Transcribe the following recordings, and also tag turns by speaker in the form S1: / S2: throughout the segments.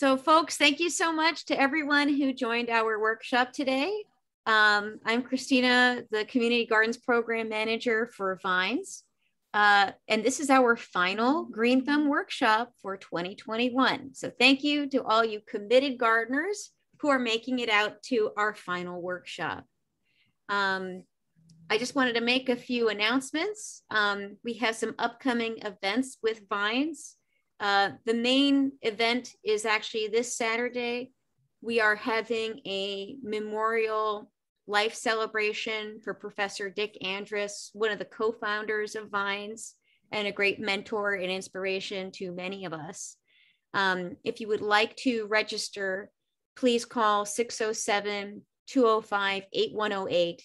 S1: So folks, thank you so much to everyone who joined our workshop today. I'm Christina, the Community Gardens Program Manager for VINES. And this is our final Green Thumb workshop for 2021. So thank you to all you committed gardeners who are making it out to our final workshop. I just wanted to make a few announcements. We have some upcoming events with VINES. The main event is actually this Saturday. We are having a memorial life celebration for Professor Dick Andrus, one of the co-founders of VINES and a great mentor and inspiration to many of us. If you would like to register, please call 607-205-8108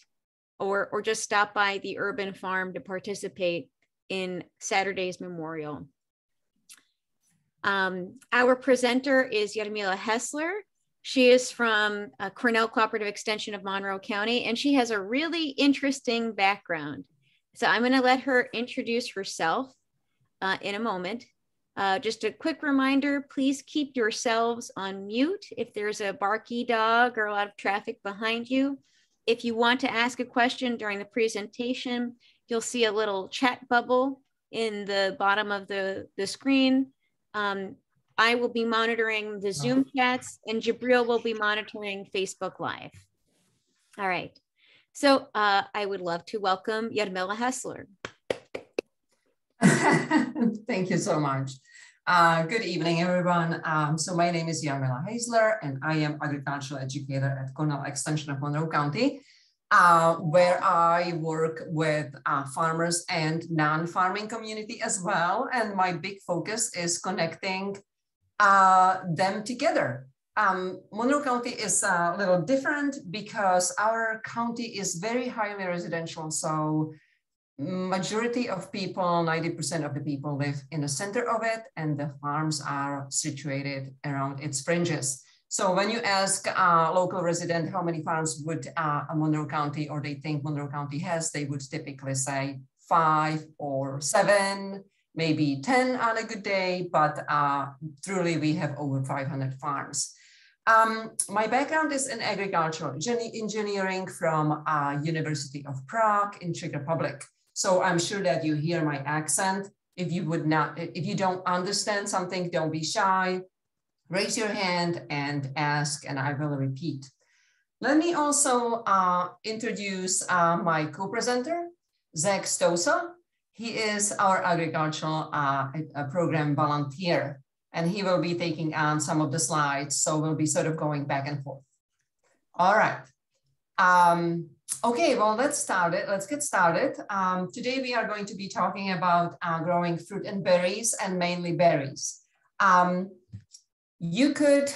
S1: or just stop by the Urban Farm to participate in Saturday's memorial. Our presenter is Jarmila Haseler. She is from Cornell Cooperative Extension of Monroe County, and she has a really interesting background. So I'm going to let her introduce herself in a moment. Just a quick reminder, please keep yourselves on mute if there's a barky dog or a lot of traffic behind you. If you want to ask a question during the presentation, you'll see a little chat bubble in the bottom of the screen. I will be monitoring the Zoom chats and Jabril will be monitoring Facebook Live. All right. So I would love to welcome Jarmila Haseler.
S2: Thank you so much. Good evening, everyone. So my name is Jarmila Haseler, and I am agricultural educator at Cornell Extension of Monroe County, where I work with farmers and non-farming community as well. And my big focus is connecting them together. Monroe County is a little different because our county is very highly residential. So majority of people, 90% of the people live in the center of it, and the farms are situated around its fringes. So when you ask a local resident how many farms would Monroe County or they think Monroe County has, they would typically say 5 or 7, maybe 10 on a good day, but truly we have over 500 farms. My background is in agricultural engineering from University of Prague in Czech Republic. So I'm sure that you hear my accent. If you don't understand something, don't be shy. Raise your hand and ask, and I will repeat. Let me also introduce my co-presenter, Zach Stoessel. He is our agricultural program volunteer, and he will be taking on some of the slides. So we'll be sort of going back and forth. All right. Okay, well, let's get started. Today we are going to be talking about growing fruit and berries, and mainly berries. You could,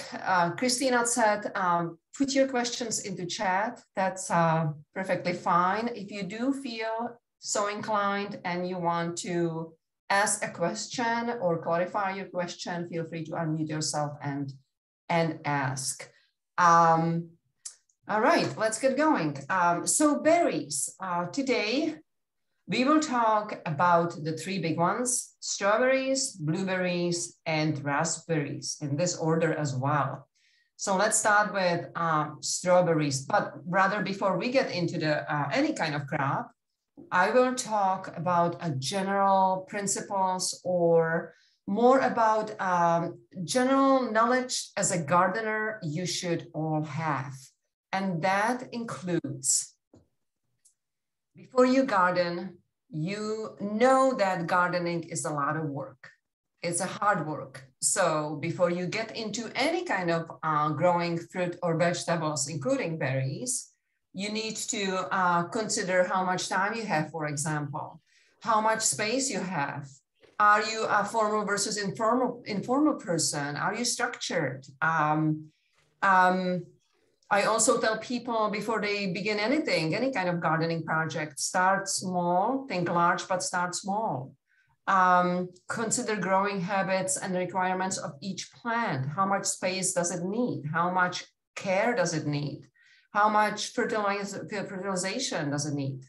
S2: Christina said, put your questions into chat. That's perfectly fine. If you do feel so inclined and you want to ask a question or clarify your question, feel free to unmute yourself and ask. All right, let's get going. So berries, today we will talk about the 3 big ones: strawberries, blueberries, and raspberries, in this order as well. So let's start with strawberries, but rather before we get into the any kind of crop, I will talk about general principles or more about general knowledge as a gardener you should all have. And that includes, before you garden, you know that gardening is a lot of work. It's a hard work. So before you get into any kind of growing fruit or vegetables, including berries, you need to consider how much time you have, for example, how much space you have. Are you a formal versus informal person? Are you structured? I also tell people before they begin anything, any kind of gardening project, start small, think large, but start small. Consider growing habits and requirements of each plant. How much space does it need? How much care does it need? How much fertilization does it need?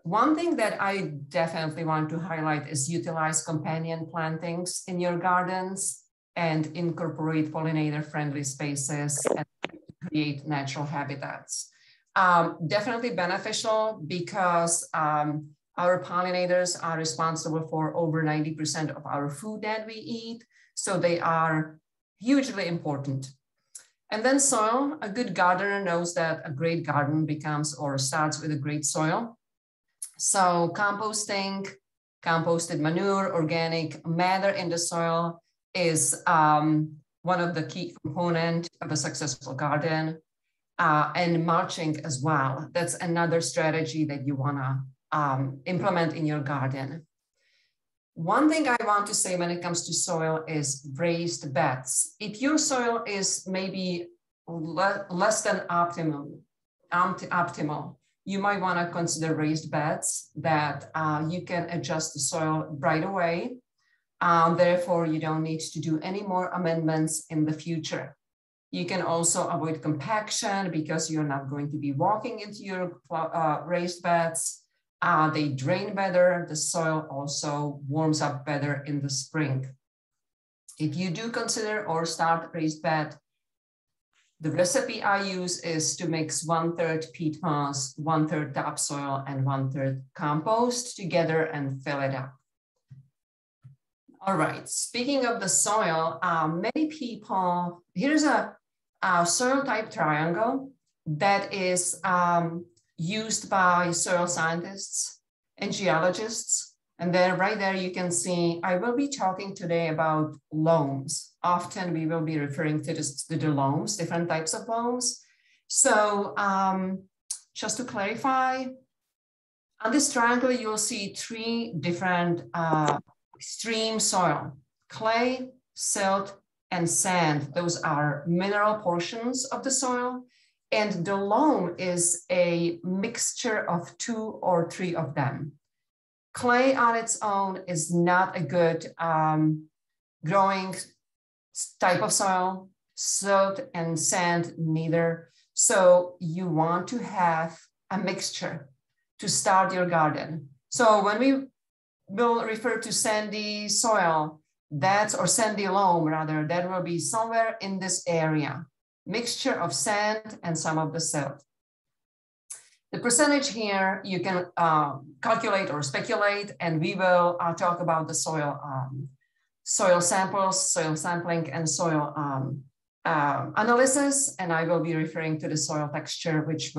S2: One thing that I definitely want to highlight is utilize companion plantings in your gardens. and incorporate pollinator-friendly spaces and create natural habitats. Definitely beneficial because our pollinators are responsible for over 90% of our food that we eat. So they are hugely important. And then soil, a good gardener knows that a great garden becomes or starts with a great soil. So composting, composted manure, organic matter in the soil is one of the key components of a successful garden. And mulching as well. That's another strategy that you wanna implement in your garden. One thing I want to say when it comes to soil is raised beds. If your soil is maybe less than optimal, you might want to consider raised beds that you can adjust the soil right away. Therefore, you don't need to do any more amendments in the future. You can also avoid compaction because you're not going to be walking into your raised beds. They drain better. The soil also warms up better in the spring. If you do consider or start raised bed, the recipe I use is to mix 1/3 peat moss, 1/3 topsoil, and 1/3 compost together and fill it up. All right, speaking of the soil, many people, here's a soil type triangle that is used by soil scientists and geologists. And then right there you can see, I will be talking today about loams. Often we will be referring to the loams, different types of loams. So just to clarify, on this triangle, you'll see 3 different stream soil: clay, silt, and sand. Those are mineral portions of the soil. And the loam is a mixture of 2 or 3 of them. Clay on its own is not a good growing type of soil. Silt and sand, neither. So you want to have a mixture to start your garden. So when we will refer to sandy soil, or sandy loam rather, that will be somewhere in this area, mixture of sand and some of the silt. The percentage here you can calculate or speculate, and we will talk about the soil samples, soil sampling, and soil analysis, and I will be referring to the soil texture, which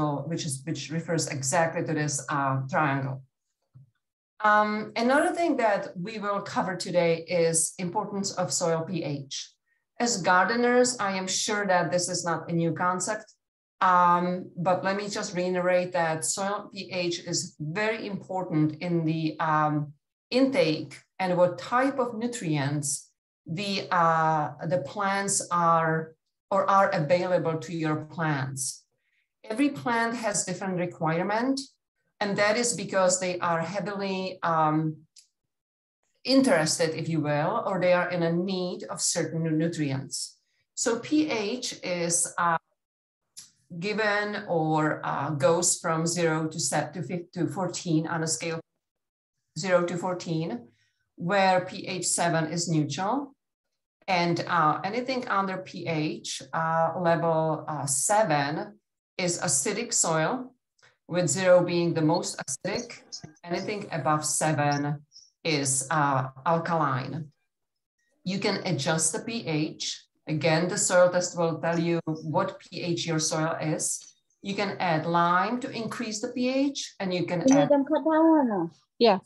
S2: refers exactly to this triangle. Another thing that we will cover today is importance of soil pH. As gardeners, I am sure that this is not a new concept, but let me just reiterate that soil pH is very important in the intake and what type of nutrients the plants are available to your plants. Every plant has different requirement, and that is because they are heavily interested, if you will, or they are in a need of certain nutrients. So pH is given or goes from 0 to 14 on a scale 0 to 14, where pH 7 is neutral. And anything under pH level 7 is acidic soil, with 0 being the most acidic. Anything above 7 is alkaline. You can adjust the pH. Again, the soil test will tell you what pH your soil is. You can add lime to increase the pH, and you can add...
S3: Yeah.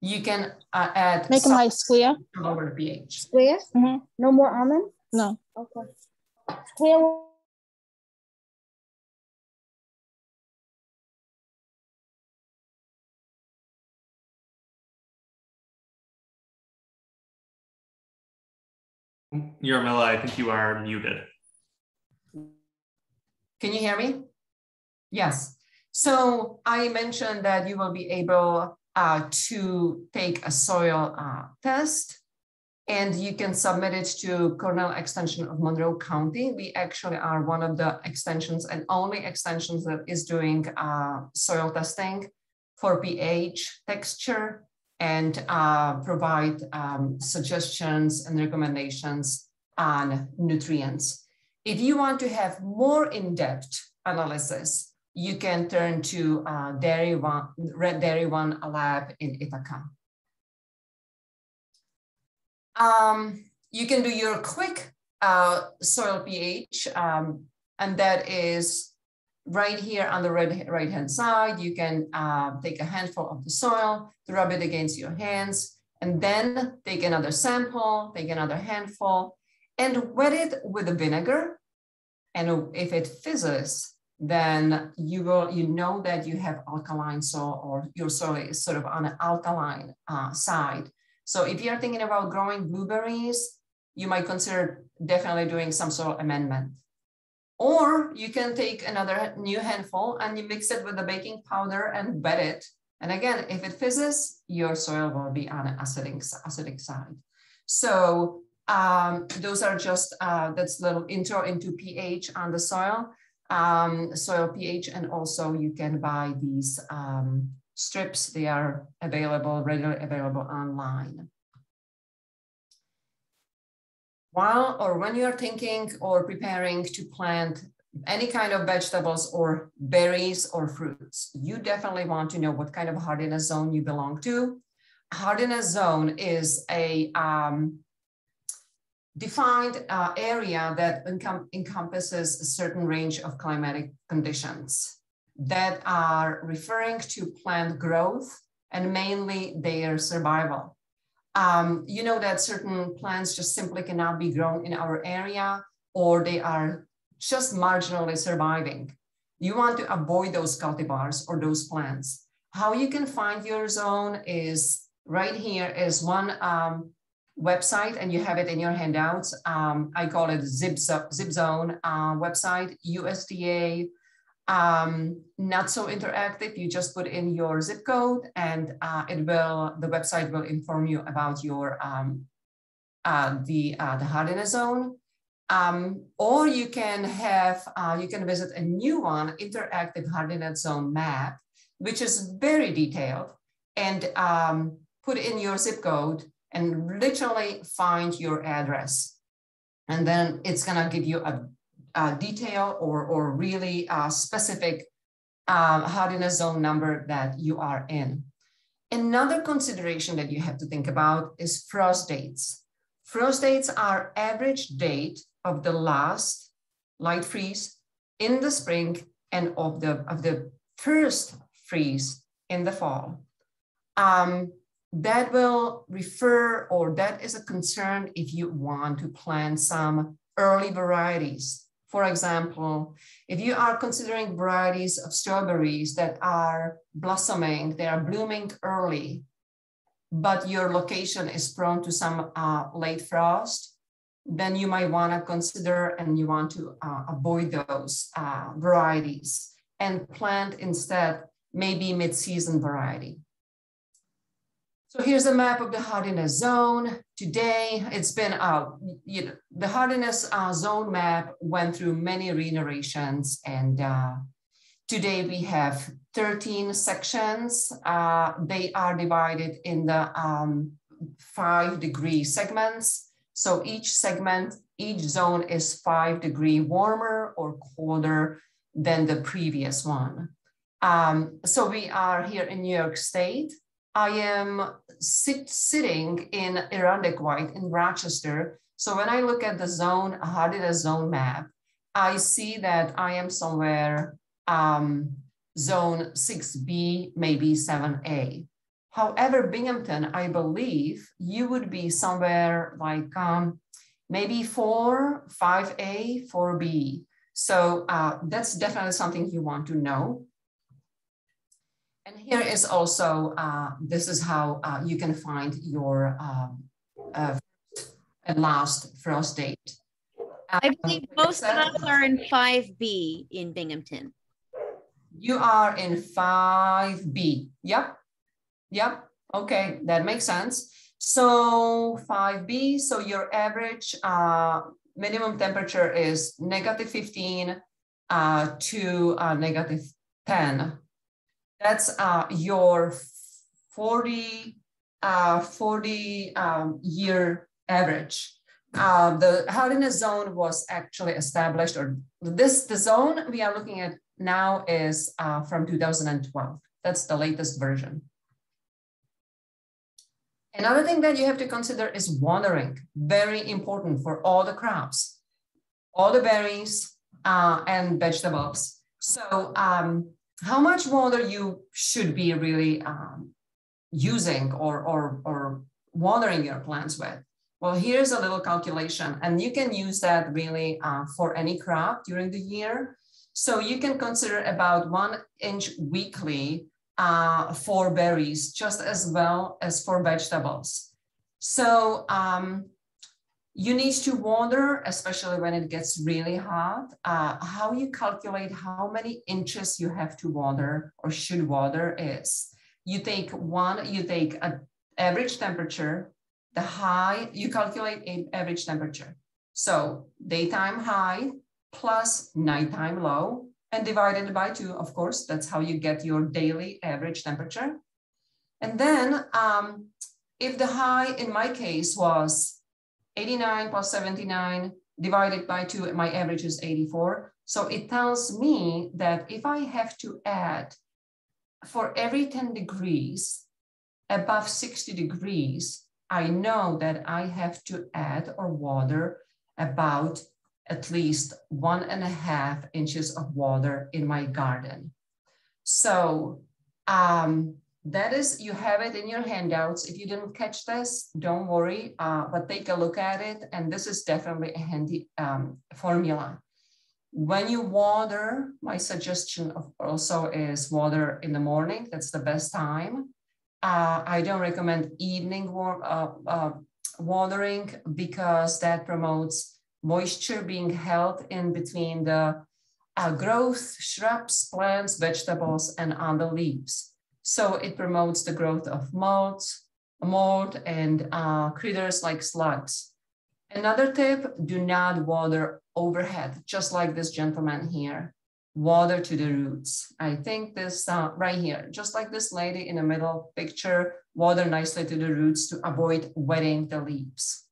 S2: You can add...
S3: Make them like square.
S2: To lower the pH.
S4: Square? Mm-hmm. No more almonds?
S3: No.
S4: Okay. Square.
S5: Jarmila, I think you are muted.
S2: Can you hear me? Yes. So I mentioned that you will be able to take a soil test, and you can submit it to Cornell extension of Monroe County. We actually are one of the extensions and only extensions that is doing soil testing for pH, texture, and provide suggestions and recommendations on nutrients. If you want to have more in-depth analysis, you can turn to Red Dairy One lab in Ithaca. You can do your quick soil pH, and that is right here on the right-hand side. You can take a handful of the soil, rub it against your hands, and then take another sample, take another handful, and wet it with the vinegar. And if it fizzes, then you know that you have alkaline soil, or your soil is sort of on an alkaline side. So if you're thinking about growing blueberries, you might consider definitely doing some soil amendment. Or you can take another new handful and you mix it with the baking powder and wet it. And again, if it fizzes, your soil will be on an acidic side. So those are just, that's a little intro into pH on the soil pH, and also you can buy these strips. They are available, readily available online. When you are thinking or preparing to plant any kind of vegetables or berries or fruits, you definitely want to know what kind of hardiness zone you belong to. Hardiness zone is a defined area that encompasses a certain range of climatic conditions that are referring to plant growth and mainly their survival. You know that certain plants just simply cannot be grown in our area, or they are just marginally surviving. You want to avoid those cultivars or those plants. How you can find your zone is right here is one website, and you have it in your handouts. I call it Zip Zone website, USDA. Not so interactive. You just put in your zip code, and the website will inform you about your the hardiness zone. Or you can visit a new one, interactive hardiness zone map, which is very detailed, and put in your zip code and literally find your address. And then it's gonna give you a detail or really specific hardiness zone number that you are in. Another consideration that you have to think about is frost dates. Frost dates are average date of the last light freeze in the spring and of the first freeze in the fall. That will refer, or that is a concern if you want to plant some early varieties. For example, if you are considering varieties of strawberries that are blossoming, they are blooming early, but your location is prone to some late frost, then you might want to consider and you want to avoid those varieties and plant instead maybe mid-season variety. So here's a map of the hardiness zone. Today, it's been, the hardiness zone map went through many reiterations, and today we have 13 sections. They are divided in the 5-degree segments. So each segment, each zone is 5 degrees warmer or colder than the previous one. So we are here in New York State. I am sitting in Irondequoit in Rochester. So when I look at the zone, hardiness zone map, I see that I am somewhere zone 6B, maybe 7A. However, Binghamton, I believe you would be somewhere like maybe 4, 5A, 4B. So that's definitely something you want to know. And here is also, this is how you can find your last frost date.
S1: I believe most of us are in 5B in Binghamton.
S2: You are in 5B. Yep. Yep. Okay, that makes sense. So 5B, so your average minimum temperature is -15 to -10. That's your 40 for the year average. The hardiness zone was actually established, or the zone we are looking at now is from 2012. That's the latest version. Another thing that you have to consider is watering. Very important for all the crops, all the berries and vegetables. So how much water you should be really using or watering your plants with? Well, here's a little calculation, and you can use that really for any crop during the year. So you can consider about 1 inch weekly for berries, just as well as for vegetables. So you need to water, especially when it gets really hot. How you calculate how many inches you have to water or should water is, you take an average temperature, the high, you calculate an average temperature. So daytime high plus nighttime low, and divided by 2, of course. That's how you get your daily average temperature. And then if the high in my case was 89 plus 79 divided by 2, my average is 84. So it tells me that if I have to add for every 10 degrees above 60 degrees, I know that I have to add or water about at least 1.5 inches of water in my garden. So that is, you have it in your handouts. If you didn't catch this, don't worry, but take a look at it. And this is definitely a handy formula. When you water, my suggestion also is water in the morning. That's the best time. I don't recommend evening watering because that promotes moisture being held in between the growth, shrubs, plants, vegetables, and on the leaves. So it promotes the growth of mold and critters like slugs. Another tip, do not water overhead, just like this gentleman here. Water to the roots. I think this right here, just like this lady in the middle picture, water nicely to the roots to avoid wetting the leaves.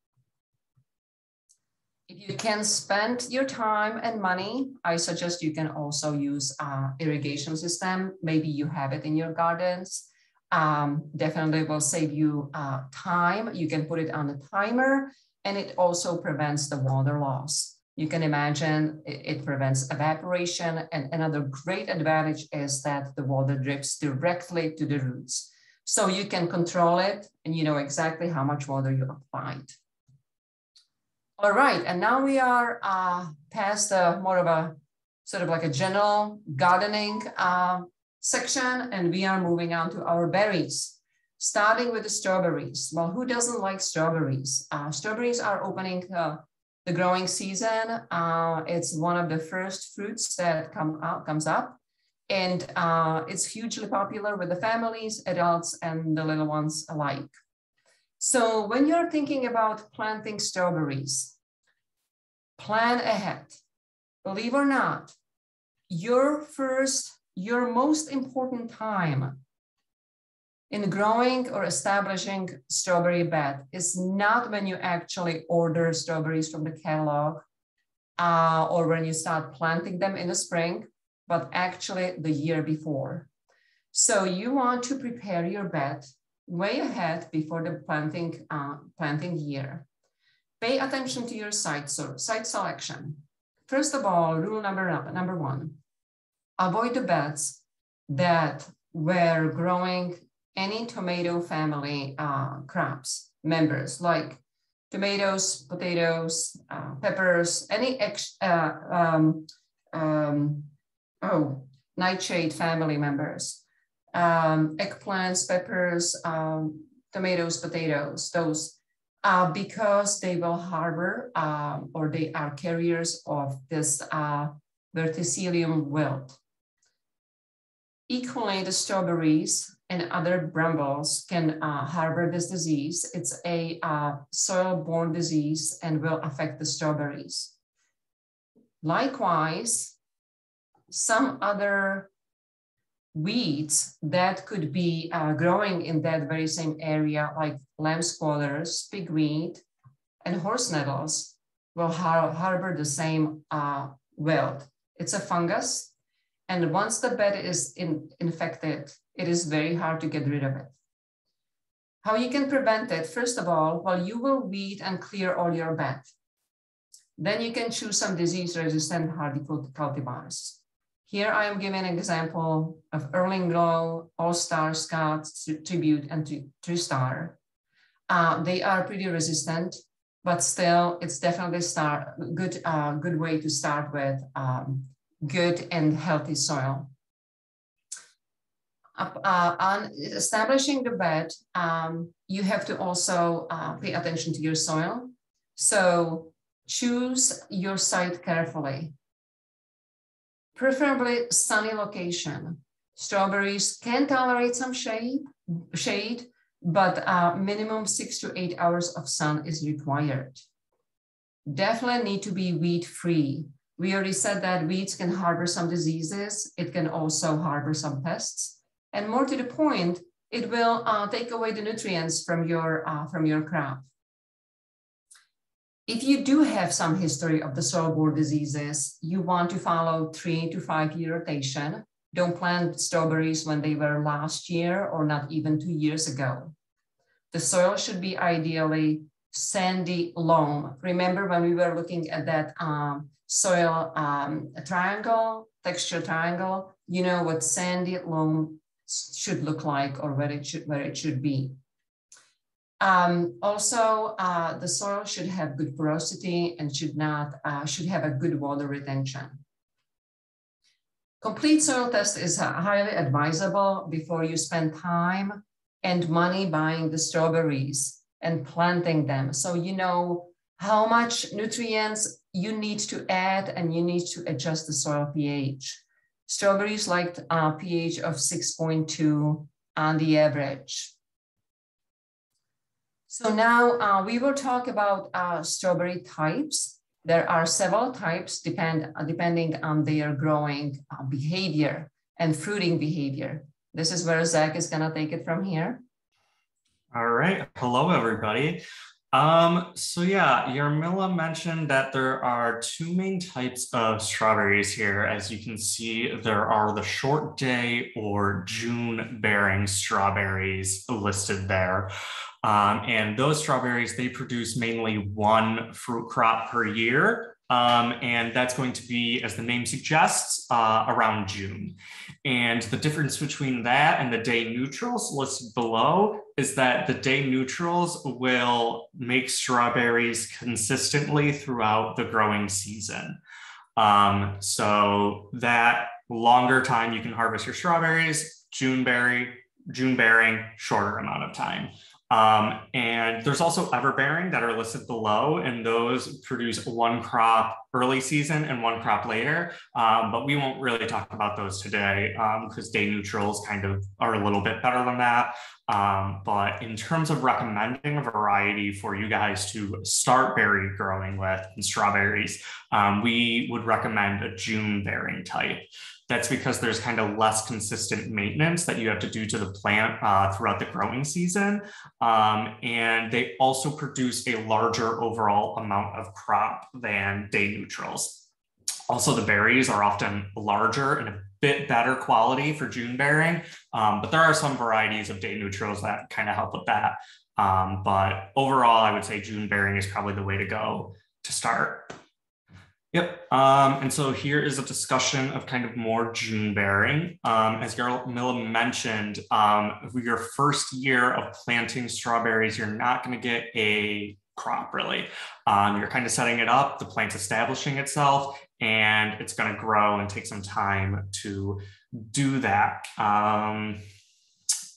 S2: If you can spend your time and money, I suggest you can also use irrigation system. Maybe you have it in your gardens. Definitely will save you time. You can put it on a timer, and it also prevents the water loss. You can imagine it prevents evaporation. And another great advantage is that the water drips directly to the roots. So you can control it and you know exactly how much water you applied. All right, and now we are past more of a sort of like a general gardening section, and we are moving on to our berries, starting with the strawberries. Well, who doesn't like strawberries? Strawberries are opening the growing season. It's one of the first fruits that comes up, and it's hugely popular with the families, adults, and the little ones alike. So when you're thinking about planting strawberries, plan ahead. Believe or not, your most important time in growing or establishing strawberry bed is not when you actually order strawberries from the catalog or when you start planting them in the spring, but actually the year before. So you want to prepare your bed way ahead before the planting year. Pay attention to your site selection. First of all, rule number 1, avoid the beds that were growing any tomato family crops, members like tomatoes, potatoes, peppers, any nightshade family members. Eggplants, peppers, tomatoes, potatoes, those, because they will harbor or they are carriers of this verticillium wilt. Equally, the strawberries and other brambles can harbor this disease. It's a soil-borne disease and will affect the strawberries. Likewise, some other weeds that could be growing in that very same area, like lamb's quarters, pigweed, and horse nettles, will harbor the same wilt. It's a fungus, and once the bed is infected, it is very hard to get rid of it. How you can prevent it? First of all, well, you will weed and clear all your bed. Then you can choose some disease-resistant hardy cultivars. Here I am giving an example of Erling Glow, All-Star, Scott, Tribute, and Tristar. They are pretty resistant, but still, it's definitely good way to start with good and healthy soil. On establishing the bed, you have to also pay attention to your soil. So choose your site carefully. Preferably sunny location. Strawberries can tolerate some shade, but minimum 6 to 8 hours of sun is required. Definitely need to be weed-free. We already said that weeds can harbor some diseases. It can also harbor some pests. And more to the point, it will take away the nutrients from your crop. If you do have some history of the soil-borne diseases, you want to follow 3 to 5 year rotation. Don't plant strawberries when they were last year or not even 2 years ago. The soil should be ideally sandy loam. Remember when we were looking at that soil triangle, texture triangle, you know what sandy loam should look like or where it should be. Also, the soil should have good porosity and should have a good water retention. Complete soil test is highly advisable before you spend time and money buying the strawberries and planting them. So you know how much nutrients you need to add and you need to adjust the soil pH. Strawberries like pH of 6.2 on the average. So now we will talk about strawberry types. There are several types depending on their growing behavior and fruiting behavior. This is where Zach is gonna take it from here.
S5: All right, hello everybody. So yeah, Jarmila mentioned that there are 2 main types of strawberries here. As you can see, there are the short day or June bearing strawberries listed there. And those strawberries, they produce mainly 1 fruit crop per year. And that's going to be, as the name suggests, around June. And the difference between that and the day neutrals listed below is that the day neutrals will make strawberries consistently throughout the growing season. So that longer time you can harvest your strawberries, June bearing, shorter amount of time. And there's also everbearing that are listed below, and those produce 1 crop early season and 1 crop later. But we won't really talk about those today because day neutrals kind of are a little bit better than that. But in terms of recommending a variety for you guys to start berry growing with in strawberries, we would recommend a June bearing type. That's because there's kind of less consistent maintenance that you have to do to the plant throughout the growing season. And they also produce a larger overall amount of crop than day neutrals. Also, the berries are often larger and a bit better quality for June bearing, but there are some varieties of day neutrals that kind of help with that. But overall, I would say June bearing is probably the way to go to start. Yep, and so here is a discussion of kind of more June bearing. As Jarmila mentioned, your first year of planting strawberries, you're not going to get a crop really. You're kind of setting it up, the plant's establishing itself, and it's going to grow and take some time to do that.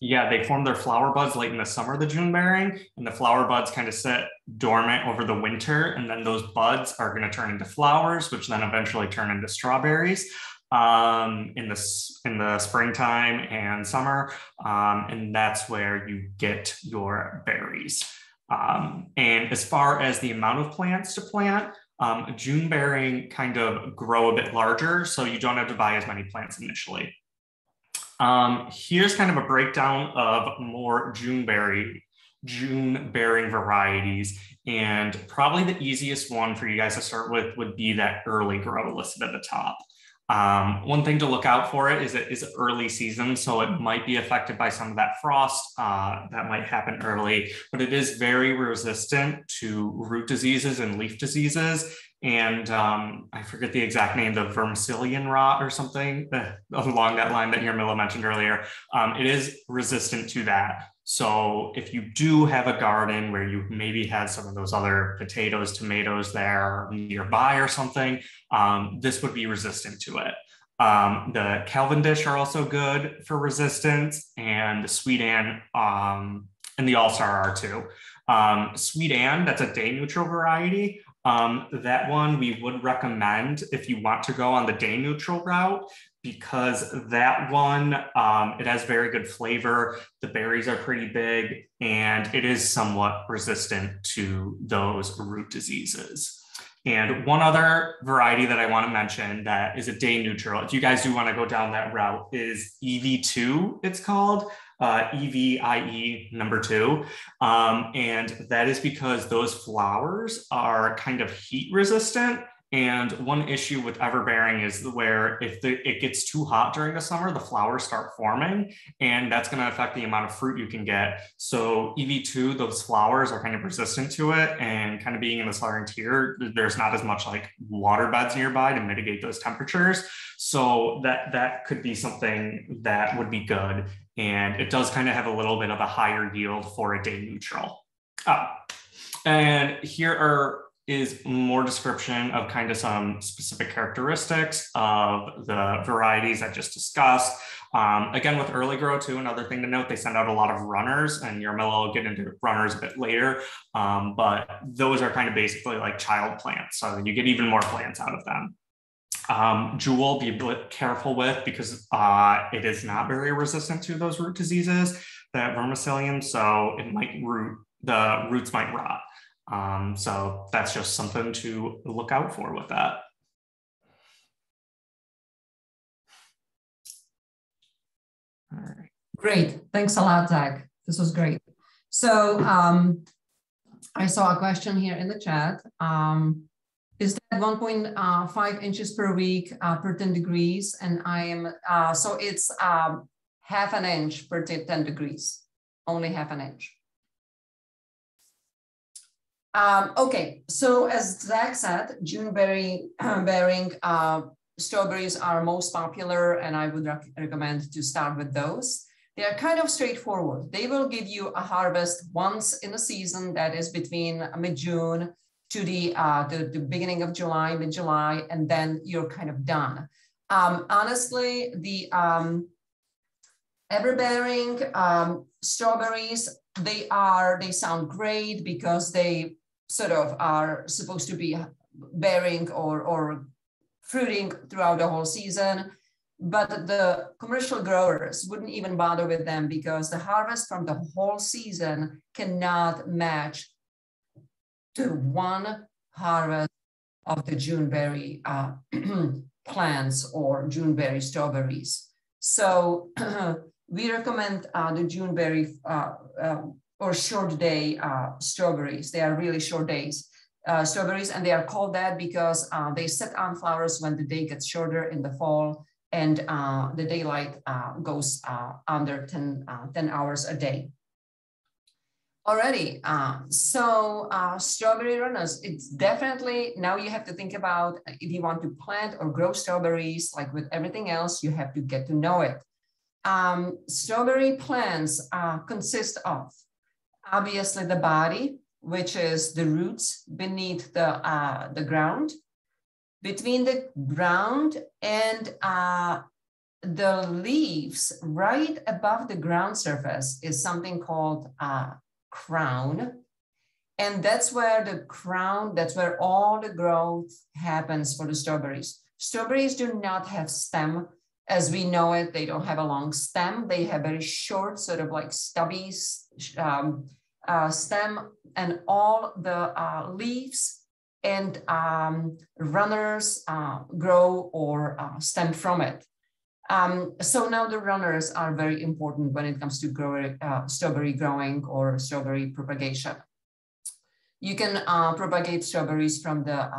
S5: Yeah, they form their flower buds late in the summer, the June bearing, and the flower buds kind of sit dormant over the winter, and then those buds are going to turn into flowers, which then eventually turn into strawberries in the springtime and summer, and that's where you get your berries. And as far as the amount of plants to plant, June bearing kind of grow a bit larger, so you don't have to buy as many plants initially. Here's kind of a breakdown of more June-bearing varieties. And probably the easiest one for you guys to start with would be that early grow listed at the top. One thing to look out for it is it is early season, so it might be affected by some of that frost that might happen early, but it is very resistant to root diseases and leaf diseases. And I forget the exact name, the vermicillion rot or something along that line that Jarmila mentioned earlier. It is resistant to that. So if you do have a garden where you maybe had some of those other potatoes, tomatoes there nearby or something, this would be resistant to it. The Cavendish are also good for resistance, and the Sweet Ann and the All-Star are too. Sweet Ann, that's a day neutral variety. That one we would recommend if you want to go on the day neutral route, because that one, it has very good flavor. The berries are pretty big, and it is somewhat resistant to those root diseases. And one other variety that I want to mention that is a day neutral, if you guys do want to go down that route, is EV2, it's called. EVIE number 2. And that is because those flowers are kind of heat resistant. And one issue with everbearing is where if it gets too hot during the summer, the flowers start forming, and that's going to affect the amount of fruit you can get. So EV2, those flowers are kind of resistant to it, and kind of being in the southern tier, there's not as much like water beds nearby to mitigate those temperatures. So that could be something that would be good. And it does kind of have a little bit of a higher yield for a day neutral. And here is more description of kind of some specific characteristics of the varieties I just discussed. Again, with early grow too, another thing to note, they send out a lot of runners, and Jarmila will get into runners a bit later, but those are kind of basically like child plants. So you get even more plants out of them. Jewel, be a bit careful with, because it is not very resistant to those root diseases, that vermicillium, so it might the roots might rot. So that's just something to look out for with that. All right.
S2: Great, thanks a lot, Zach. This was great. So I saw a question here in the chat. Is that 1.5 inches per week per 10 degrees? And I am, so it's half an inch per 10 degrees, only half an inch. Okay, so as Zach said, June bearing strawberries are most popular, and I would recommend to start with those. They are kind of straightforward. They will give you a harvest once in a season, that is between mid-June to the beginning of July, mid-July, and then you're kind of done. Honestly, the ever-bearing strawberries, they sound great because they sort of are supposed to be bearing or fruiting throughout the whole season. But the commercial growers wouldn't even bother with them, because the harvest from the whole season cannot match to one harvest of the Juneberry plants or Juneberry strawberries. So we recommend the Juneberry or short day strawberries. They are really short days strawberries, and they are called that because they set on flowers when the day gets shorter in the fall, and the daylight goes under 10 hours a day. Alrighty, so strawberry runners, it's definitely, now you have to think about if you want to plant or grow strawberries, like with everything else, you have to get to know it. Strawberry plants consist of, obviously, the body, which is the roots beneath the ground. Between the ground and the leaves, right above the ground surface, is something called crown. And that's where the crown, that's where all the growth happens for the strawberries. Strawberries do not have stem as we know it. They don't have a long stem. They have very short, sort of like stubby stem, and all the leaves and runners grow or stem from it. So now the runners are very important when it comes to strawberry growing or strawberry propagation. You can propagate strawberries from the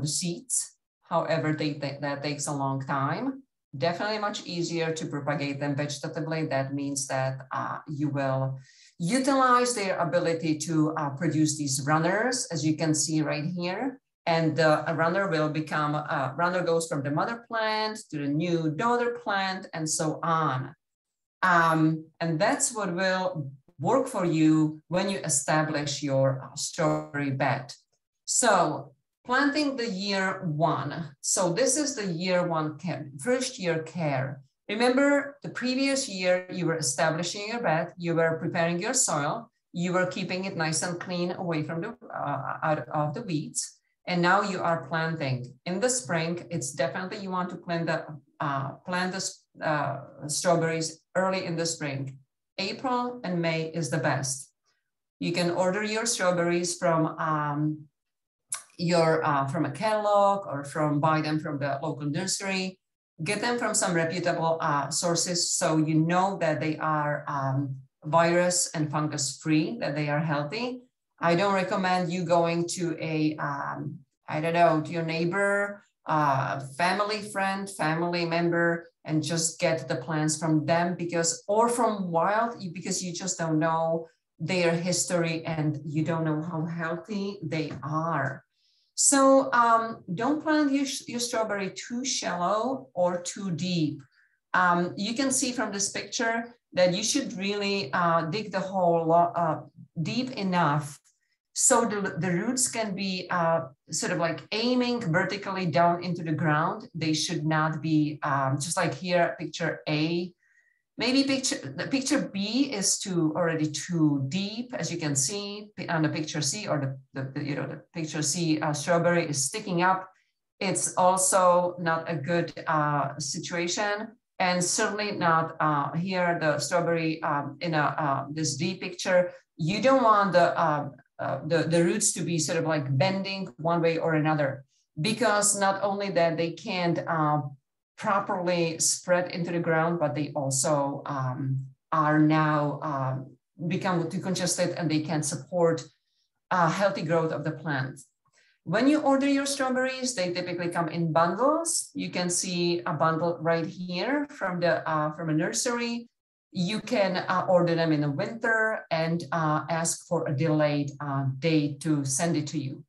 S2: seeds. However, that takes a long time. Definitely much easier to propagate them vegetatively. That means that you will utilize their ability to produce these runners, as you can see right here. And a runner will become, runner goes from the mother plant to the new daughter plant and so on. And that's what will work for you when you establish your strawberry bed. So planting the year one. So this is the year one care, first year care. Remember the previous year you were establishing your bed, you were preparing your soil, you were keeping it nice and clean away from the, out of the weeds. And now you are planting. In the spring, it's definitely you want to plant the strawberries early in the spring. April and May is the best. You can order your strawberries from a catalog or buy them from the local nursery. Get them from some reputable sources so you know that they are virus and fungus free, that they are healthy. I don't recommend you going to to your neighbor, family friend, family member, and just get the plants from them or from wild, because you just don't know their history and you don't know how healthy they are. So don't plant your strawberry too shallow or too deep. You can see from this picture that you should really dig the hole deep enough so the roots can be sort of like aiming vertically down into the ground. They should not be just like here, picture A. Maybe picture B is already too deep, as you can see on the picture C, or the picture C strawberry is sticking up. It's also not a good situation, and certainly not here the strawberry in this D picture. You don't want the roots to be sort of like bending one way or another, because not only that they can't properly spread into the ground, but they also are now become too congested and they can support healthy growth of the plant. When you order your strawberries, they typically come in bundles. You can see a bundle right here from a nursery. You can order them in the winter and ask for a delayed date to send it to you.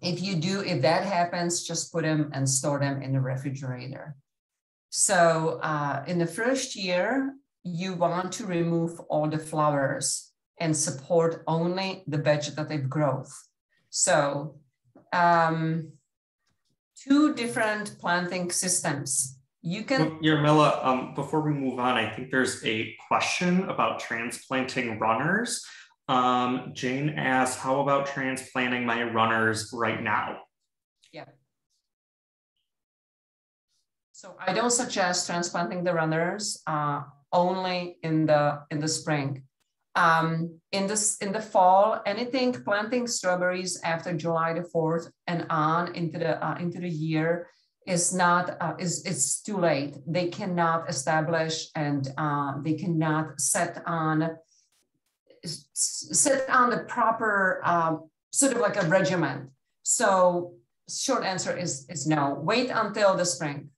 S2: If that happens, just put them and store them in the refrigerator. So in the first year, you want to remove all the flowers and support only the vegetative growth. So 2 different planting systems. You can.
S5: Jarmila, before we move on, I think there's a question about transplanting runners. Jane asks, how about transplanting my runners right now?
S2: Yeah. So I don't suggest transplanting the runners only in the spring. In the fall, planting strawberries after July the 4th and on into the year is not it's too late. They cannot establish and they cannot set on the proper sort of like a regimen. So short answer is no. Wait until the spring.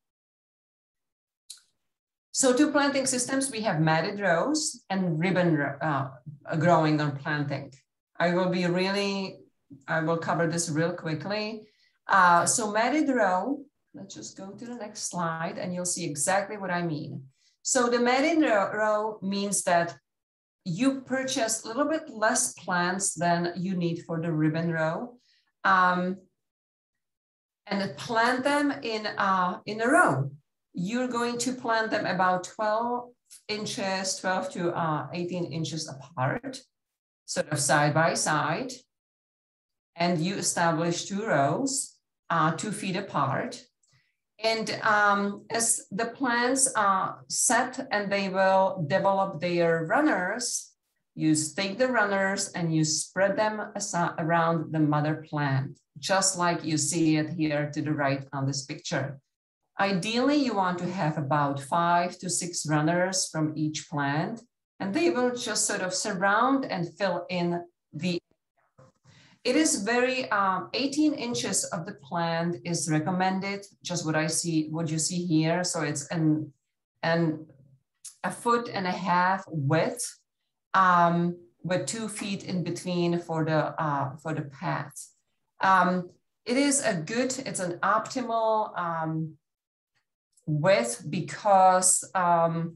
S2: So 2 planting systems, we have matted rows and ribbon growing on planting. I will cover this real quickly. So matted row, let's just go to the next slide and you'll see exactly what I mean. So the matted row means that you purchase a little bit less plants than you need for the ribbon row, and plant them in a row. You're going to plant them about 12 to 18 inches apart, sort of side by side. And you establish 2 rows, 2 feet apart. And as the plants set and they will develop their runners, you take the runners and you spread them around the mother plant, just like you see it here to the right on this picture. Ideally, you want to have about 5 to 6 runners from each plant, and they will just sort of surround and fill in the. It is very 18 inches of the plant is recommended, just what you see here. So it's a foot and a half width with 2 feet in between for the path. It's an optimal width because the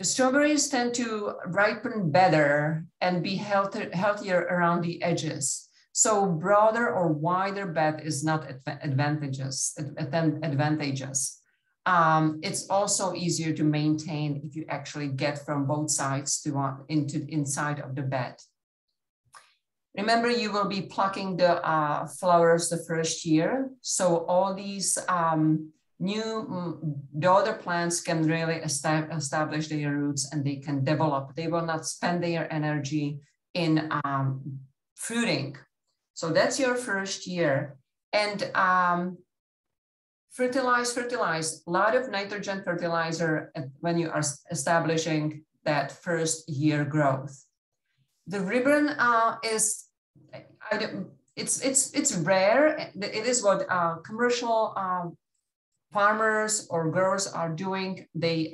S2: strawberries tend to ripen better and be healthier around the edges. So broader or wider bed is not advantageous. It's also easier to maintain if you actually get from both sides to inside of the bed. Remember, you will be plucking the flowers the first year. So all these the other plants can really establish their roots and they can develop. They will not spend their energy in fruiting. So that's your first year. And fertilize. A lot of nitrogen fertilizer when you are establishing that first year growth. The ribbon it's rare. It is what commercial farmers or growers are doing. They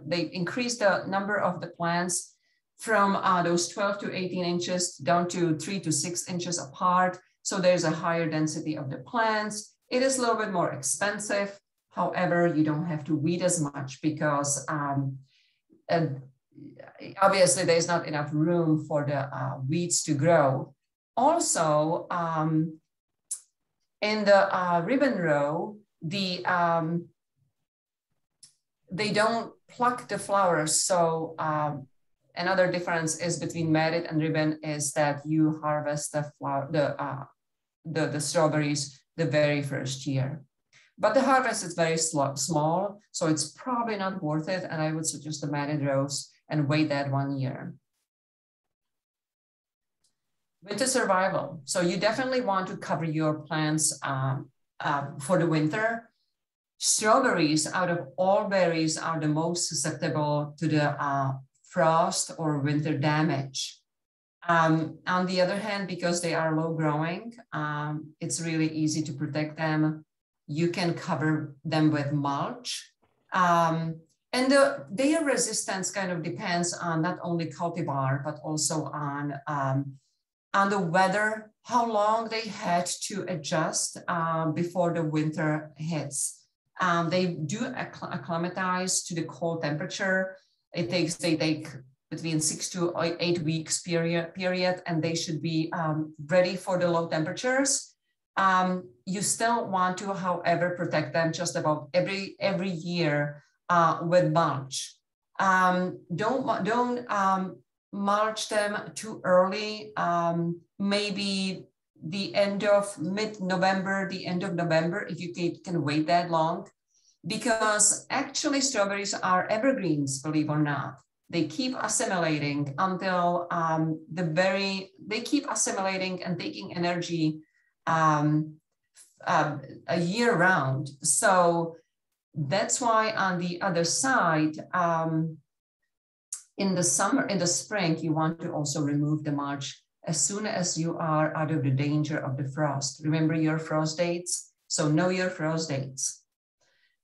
S2: they increase the number of the plants from those 12 to 18 inches down to 3 to 6 inches apart. So there's a higher density of the plants. It is a little bit more expensive. However, you don't have to weed as much because obviously there's not enough room for the weeds to grow. Also, in the ribbon row, they don't pluck the flowers. So another difference is between matted and ribbon is that you harvest the strawberries the very first year. But the harvest is very small, so it's probably not worth it. And I would suggest the matted rows and wait that 1 year. Winter survival. So you definitely want to cover your plants for the winter. Strawberries, out of all berries, are the most susceptible to the frost or winter damage. On the other hand, because they are low growing, it's really easy to protect them. You can cover them with mulch. And their resistance kind of depends on not only cultivar, but also on the weather, how long they had to adjust before the winter hits. They do acclimatize to the cold temperature. They take between 6 to 8 weeks period, and they should be ready for the low temperatures. You still want to, however, protect them just about every year with mulch. Don't mulch them too early. Maybe the end of mid-November, the end of November, if you can wait that long, because actually strawberries are evergreens, believe it or not. They keep assimilating until they keep assimilating and taking energy a year round. So that's why on the other side, in the spring, you want to also remove the mulch as soon as you are out of the danger of the frost. Remember your frost dates? So know your frost dates.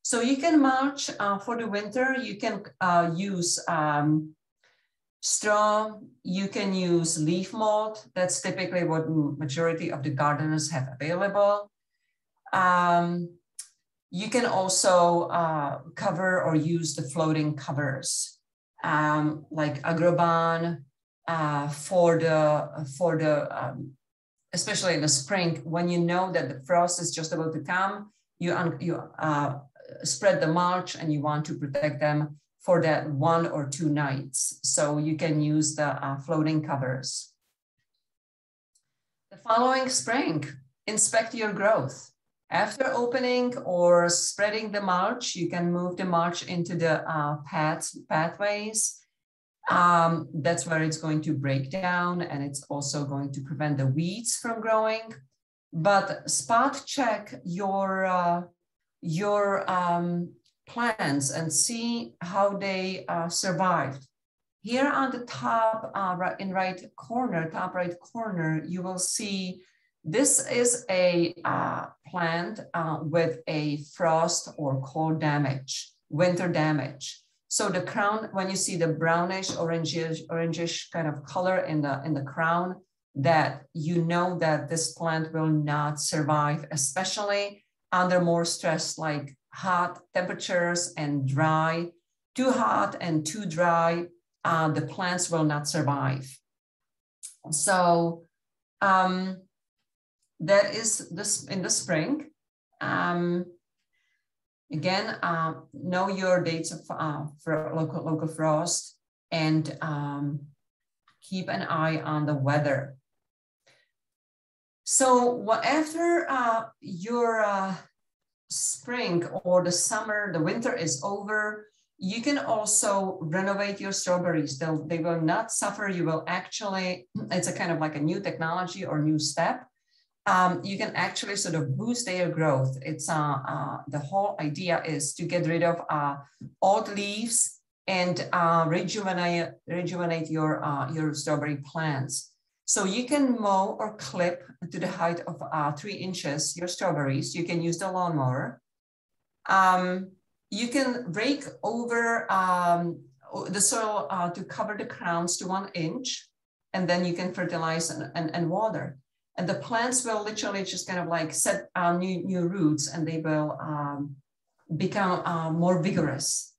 S2: So you can mulch for the winter. You can use straw. You can use leaf mold. That's typically what majority of the gardeners have available. You can also cover or use the floating covers like Agrobon for the especially in the spring, when you know that the frost is just about to come, you spread the mulch and you want to protect them for that 1 or 2 nights. So you can use the floating covers. The following spring, inspect your growth. After opening or spreading the mulch, you can move the mulch into the pathways. That's where it's going to break down, and it's also going to prevent the weeds from growing. But spot check your your plants and see how they survived. Here on the top, top right corner, you will see this is a plant with a frost or cold damage, winter damage. So the crown, when you see the brownish, orangish kind of color in the crown, that you know that this plant will not survive, especially under more stress like hot temperatures and dry, too hot and too dry, the plants will not survive. So that is this in the spring. Again, know your dates of for local frost and keep an eye on the weather. So after your spring or the summer, the winter is over, you can also renovate your strawberries. They will not suffer. You will actually, it's a kind of like a new technology or new step. You can actually sort of boost their growth. It's the whole idea is to get rid of old leaves and rejuvenate your strawberry plants. So you can mow or clip to the height of 3 inches your strawberries. You can use the lawnmower. You can rake over the soil to cover the crowns to 1 inch, and then you can fertilize and water. And the plants will literally just kind of like set new roots, and they will become more vigorous.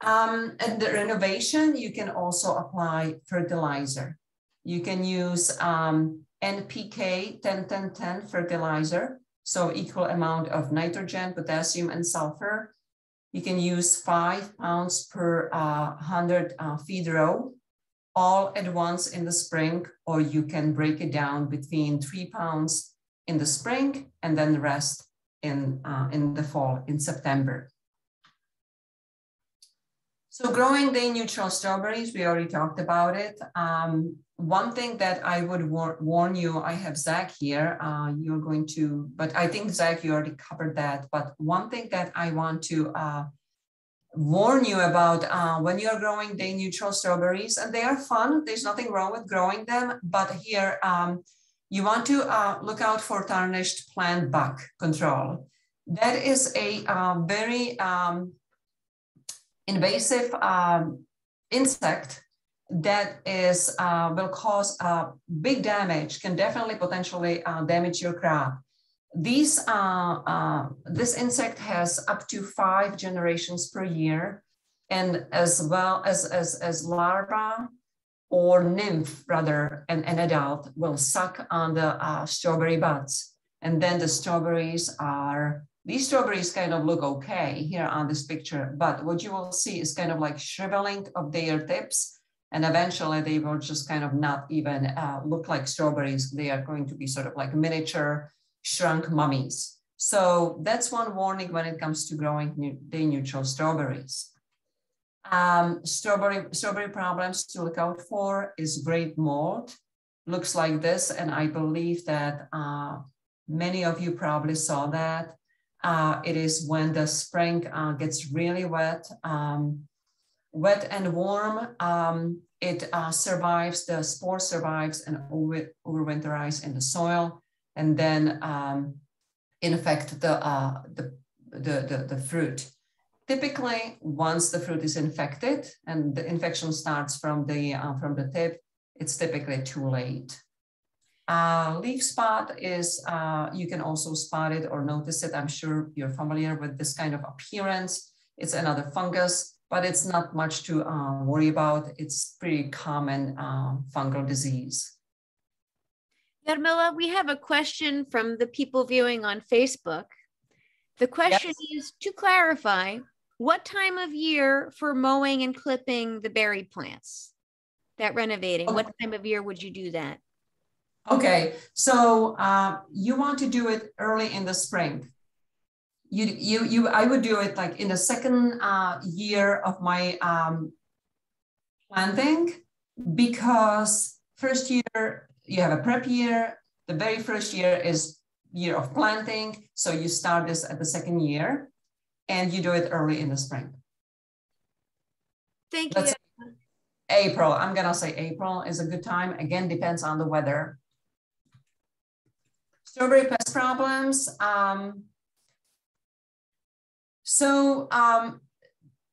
S2: And the renovation, you can also apply fertilizer. You can use NPK 10-10-10 fertilizer, so equal amount of nitrogen, potassium, and sulfur. You can use 5 pounds per 100 feed row, all at once in the spring, or you can break it down between 3 pounds in the spring and then the rest in the fall, in September. So growing day neutral strawberries, we already talked about it. One thing that I would warn you, I have Zach here, you're going to, but I think Zach, you already covered that. But one thing that I want to warn you about when you're growing day neutral strawberries, and they are fun, there's nothing wrong with growing them, but here you want to look out for tarnished plant bug control. That is a very invasive insect that is will cause big damage, can definitely potentially damage your crop. This insect has up to 5 generations per year, and as well as larva or nymph, rather, an adult will suck on the strawberry buds. And then the strawberries are, these strawberries kind of look okay here on this picture, but what you will see is kind of like shriveling of their tips. And eventually they will just kind of not even look like strawberries. They are going to be sort of like miniature shrunk mummies. So that's one warning when it comes to growing day neutral strawberries. Strawberry problems to look out for is grape mold. Looks like this, and I believe that many of you probably saw that. It is when the spring gets really wet and warm. It survives, the spore survives and overwinterize in the soil, and then infect the fruit. Typically, once the fruit is infected and the infection starts from the tip, it's typically too late. Leaf spot is, you can also spot it or notice it. I'm sure you're familiar with this kind of appearance. It's another fungus, but it's not much to worry about. It's pretty common fungal disease.
S1: Jarmila, we have a question from the people viewing on Facebook. The question is, to clarify, what time of year for mowing and clipping the berry plants? That renovating, what time of year would you do that?
S2: Okay, so you want to do it early in the spring. I would do it like in the second year of my planting, because first year you have a prep year. The very first year is year of planting. So you start this at the second year and you do it early in the spring.
S1: Thank you.
S2: April, I'm gonna say April is a good time. Again, depends on the weather. Strawberry pest problems.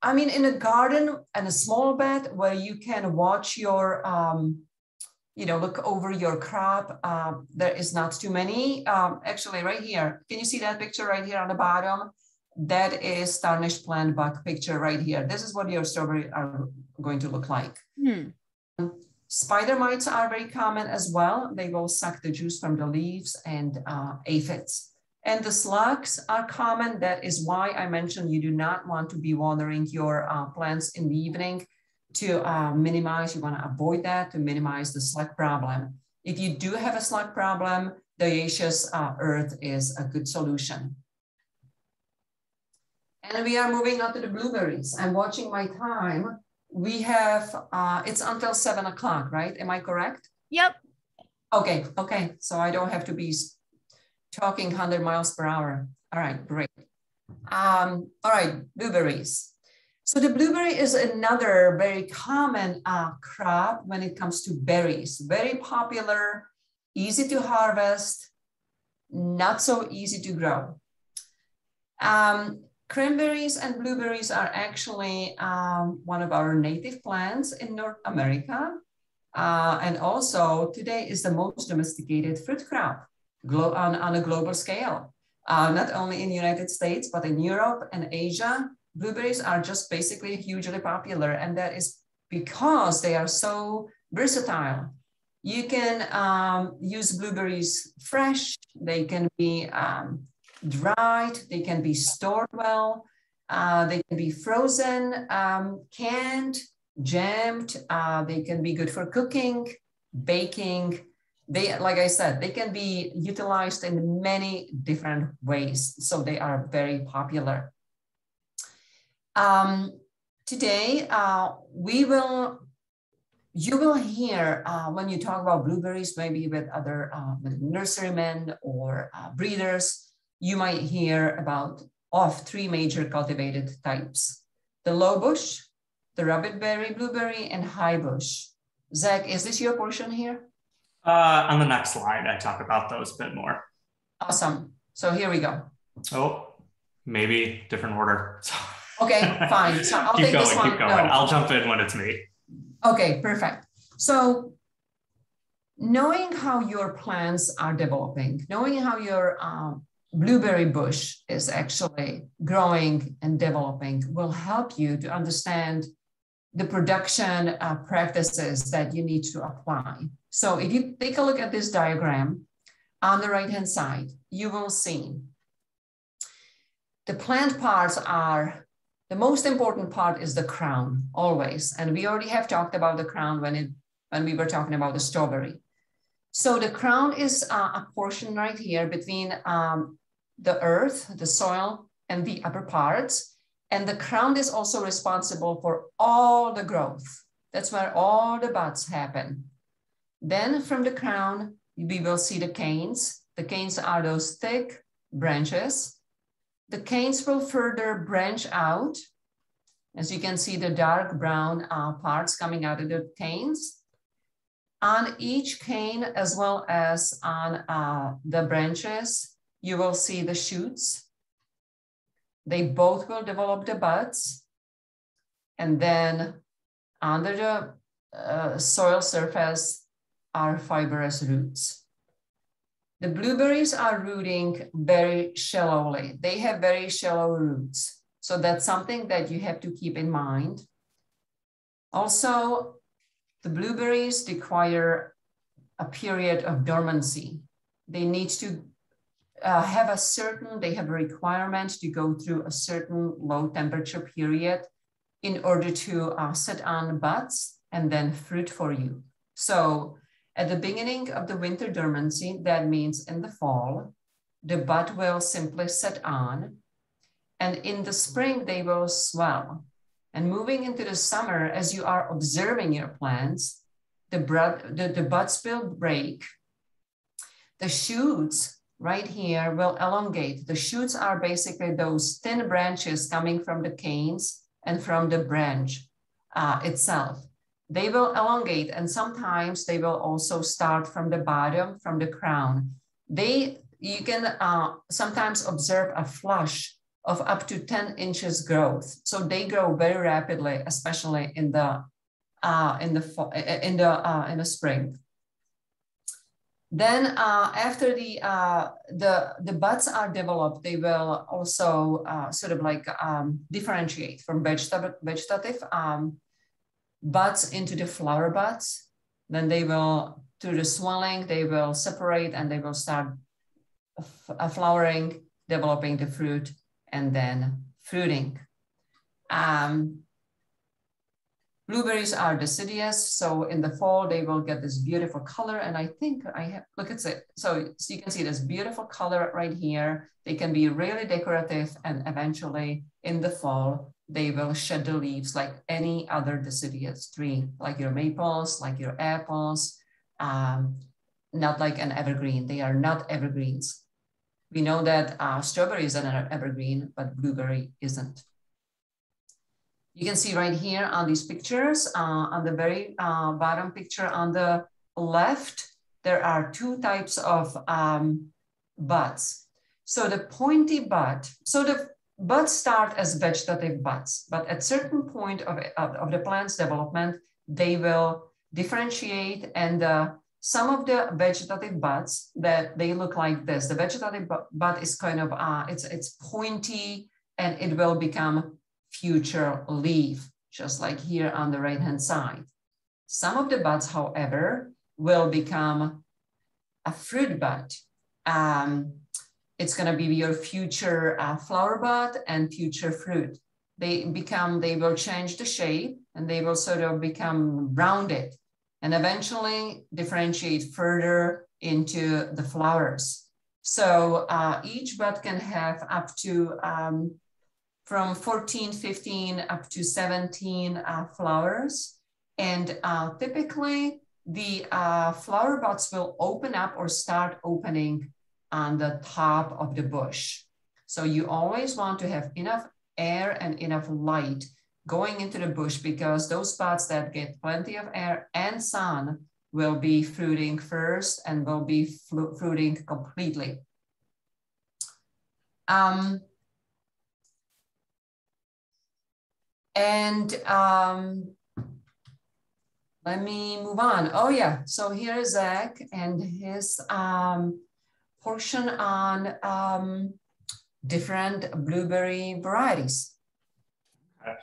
S2: I mean, in a garden and a small bed where you can watch your, look over your crop, there is not too many. Actually, right here, can you see that picture right here on the bottom? That is tarnished plant bug picture right here. This is what your strawberry are going to look like. Spider mites are very common as well. They will suck the juice from the leaves and aphids. And the slugs are common. That is why I mentioned you do not want to be watering your plants in the evening to minimize, you want to avoid that to minimize the slug problem. If you do have a slug problem, dioecious earth is a good solution. And we are moving on to the blueberries. I'm watching my time. We have, it's until 7 o'clock, right? Am I correct?
S1: Yep.
S2: Okay. So I don't have to be talking 100 miles per hour. All right, great. All right, blueberries. So the blueberry is another very common crop when it comes to berries. Very popular, easy to harvest, not so easy to grow. Cranberries and blueberries are actually one of our native plants in North America. And also today is the most domesticated fruit crop on a global scale. Not only in the United States, but in Europe and Asia, blueberries are just basically hugely popular. And that is because they are so versatile. You can use blueberries fresh, they can be dried, they can be stored well, they can be frozen, canned, jammed, they can be good for cooking, baking. They, like I said, they can be utilized in many different ways. So they are very popular. Today, you will hear when you talk about blueberries, maybe with other with nurserymen or breeders, you might hear about three major cultivated types: the low bush, the rabbitberry blueberry, and high bush. Zach, is this your portion here?
S5: On the next slide, I talk about those a bit more.
S2: Awesome. So here we go.
S5: Oh, maybe different order.
S2: Okay, fine. So I'll take this one.
S5: Keep going. No. I'll jump in when it's me.
S2: Okay, perfect. So knowing how your plants are developing, knowing how your blueberry bush is actually growing and developing will help you to understand the production practices that you need to apply. So if you take a look at this diagram on the right-hand side, you will see the plant parts are, the most important part is the crown, always. And we already have talked about the crown when we were talking about the strawberry. So the crown is a portion right here between the earth, the soil, and the upper parts. And the crown is also responsible for all the growth. That's where all the buds happen. Then from the crown, we will see the canes. The canes are those thick branches. The canes will further branch out. As you can see, the dark brown parts coming out of the canes. On each cane, as well as on the branches, you will see the shoots. They both will develop the buds. And then under the soil surface are fibrous roots. The blueberries are rooting very shallowly. They have very shallow roots. So that's something that you have to keep in mind. Also, the blueberries require a period of dormancy. They need to they have a requirement to go through a certain low temperature period in order to set on buds and then fruit for you. So at the beginning of the winter dormancy, that means in the fall, the bud will simply set on, and in the spring, they will swell. And moving into the summer, as you are observing your plants, the buds will break. The shoots right here will elongate. The shoots are basically those thin branches coming from the canes and from the branch itself. They will elongate, and sometimes they will also start from the bottom, from the crown. You can sometimes observe a flush of up to 10 inches growth. So they grow very rapidly, especially in the spring. Then after the buds are developed, they will also sort of like differentiate from vegetative buds into the flower buds. Then they will, through the swelling, they will separate and they will start flowering, developing the fruit, and then fruiting. Blueberries are deciduous, so in the fall they will get this beautiful color. And I think I have, look at it. So you can see this beautiful color right here. They can be really decorative, and eventually in the fall they will shed the leaves like any other deciduous tree, like your maples, like your apples, not like an evergreen. They are not evergreens. We know that strawberry is an evergreen, but blueberry isn't. You can see right here on these pictures, on the very bottom picture on the left, there are two types of buds. So the pointy bud, so the buds start as vegetative buds, but at certain point of the plant's development, they will differentiate, and some of the vegetative buds that they look like this. The vegetative bud is kind of, it's pointy, and it will become future leaf, just like here on the right-hand side. Some of the buds, however, will become a fruit bud. It's gonna be your future flower bud and future fruit. They will change the shape, and they will sort of become rounded and eventually differentiate further into the flowers. So each bud can have up to from 14, 15, up to 17 flowers. And typically the flower buds will open up or start opening on the top of the bush. So you always want to have enough air and enough light going into the bush, because those buds that get plenty of air and sun will be fruiting first and will be fruiting completely. Let me move on. Oh yeah, so here is Zach and his portion on different blueberry varieties.
S5: Okay.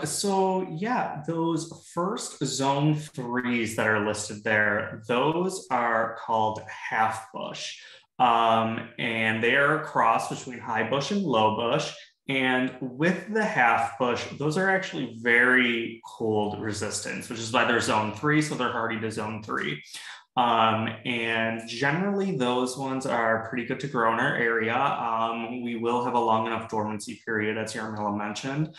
S5: So yeah, those first zone 3s that are listed there, those are called half bush. And they are a cross between high bush and low bush. And with the half bush, those are actually very cold resistant, which is why they're zone 3, so they're hardy to zone 3. And generally those ones are pretty good to grow in our area. We will have a long enough dormancy period, as Jarmila mentioned.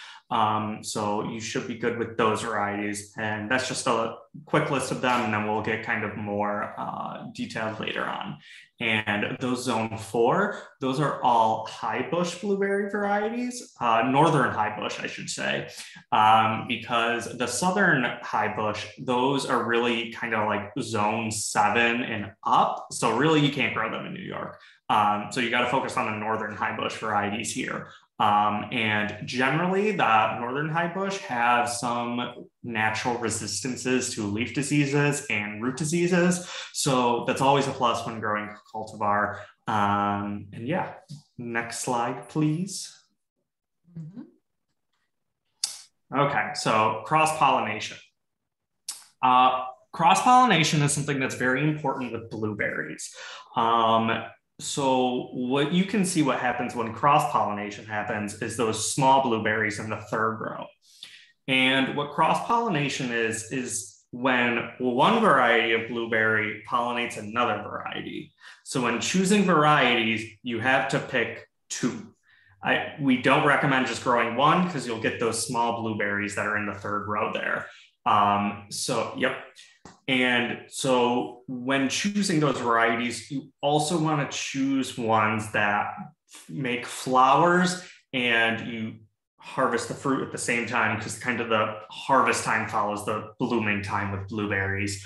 S5: So you should be good with those varieties. And that's just a quick list of them, and then we'll get kind of more detailed later on. And those zone 4, those are all high bush blueberry varieties, northern high bush, I should say, because the southern high bush, those are really kind of like zone 7 and up. So really you can't grow them in New York. So you got to focus on the northern high bush varieties here. And generally the northern high bush have some natural resistances to leaf diseases and root diseases. So that's always a plus when growing cultivar. And yeah, next slide, please.
S2: Mm-hmm.
S5: Okay, so cross-pollination. Cross-pollination is something that's very important with blueberries. So what you can see what happens when cross-pollination happens is those small blueberries in the third row. And what cross-pollination is when one variety of blueberry pollinates another variety. So when choosing varieties, you have to pick 2. We don't recommend just growing one, because you'll get those small blueberries that are in the third row there. Yep. And so when choosing those varieties, you also want to choose ones that make flowers and you harvest the fruit at the same time, because kind of the harvest time follows the blooming time with blueberries.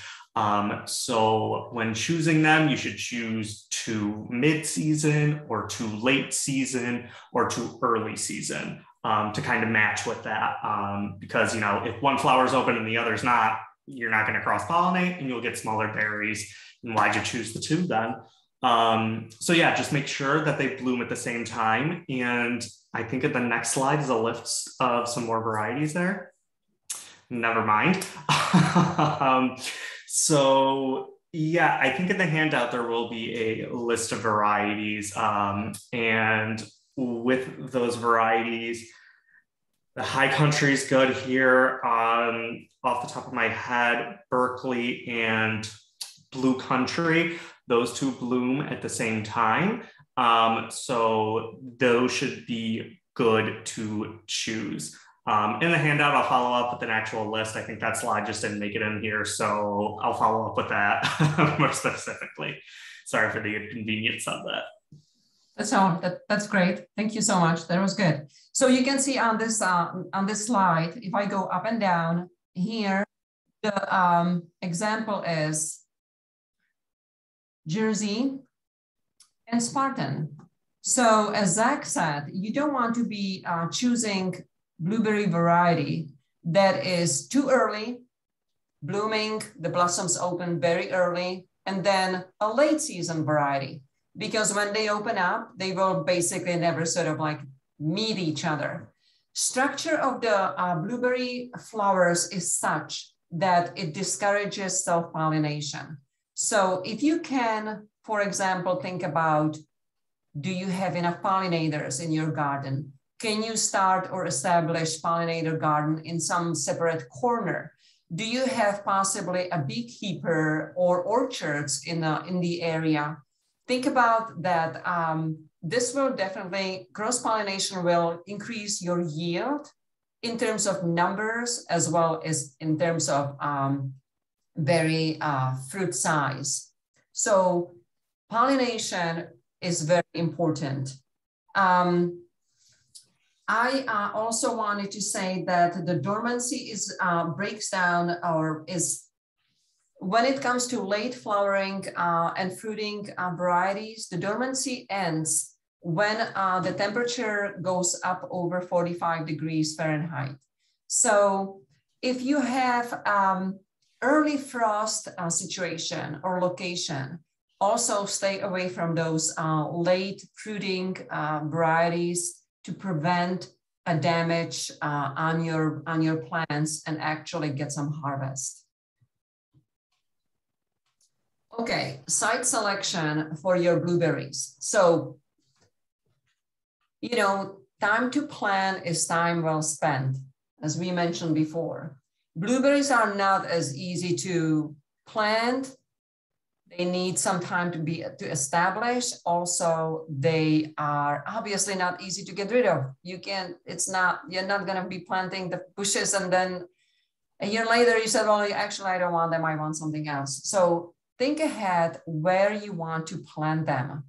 S5: So when choosing them, you should choose too mid-season or too late season or too early season to kind of match with that. Because, you know, if one flower is open and the other's not, you're not going to cross-pollinate and you'll get smaller berries. And why'd you choose the two then? So yeah, just make sure that they bloom at the same time. And I think at the next slide is a list of some more varieties there. Never mind. So yeah, I think in the handout there will be a list of varieties. And with those varieties, the high country is good here. Off the top of my head, Berkeley and Blue Country, those two bloom at the same time. So those should be good to choose. In the handout, I'll follow up with an actual list. I think that slide just didn't make it in here, so I'll follow up with that more specifically. Sorry for the inconvenience of that.
S2: That's great. Thank you so much. That was good. So you can see on this slide, if I go up and down here, the example is Jersey and Spartan. So as Zach said, you don't want to be choosing blueberry variety that is too early, blooming, the blossoms open very early, and then a late season variety. Because when they open up, they will basically never sort of like meet each other. Structure of the blueberry flowers is such that it discourages self-pollination. So if you can, for example, think about, do you have enough pollinators in your garden? Can you start or establish pollinator garden in some separate corner? Do you have possibly a beekeeper or orchards in the area? Think about that. This will definitely, cross-pollination will increase your yield in terms of numbers, as well as in terms of fruit size. So pollination is very important. I also wanted to say that the dormancy breaks down, or is, when it comes to late flowering and fruiting varieties, the dormancy ends when the temperature goes up over 45 degrees Fahrenheit. So if you have early frost situation or location, also stay away from those late fruiting varieties to prevent a damage on your plants and actually get some harvest. Okay, site selection for your blueberries. So, you know, time to plant is time well spent, as we mentioned before. Blueberries are not as easy to plant. They need some time to establish. Also, they are obviously not easy to get rid of. You're not gonna be planting the bushes and then a year later you said, well, actually I don't want them, I want something else. So think ahead where you want to plant them.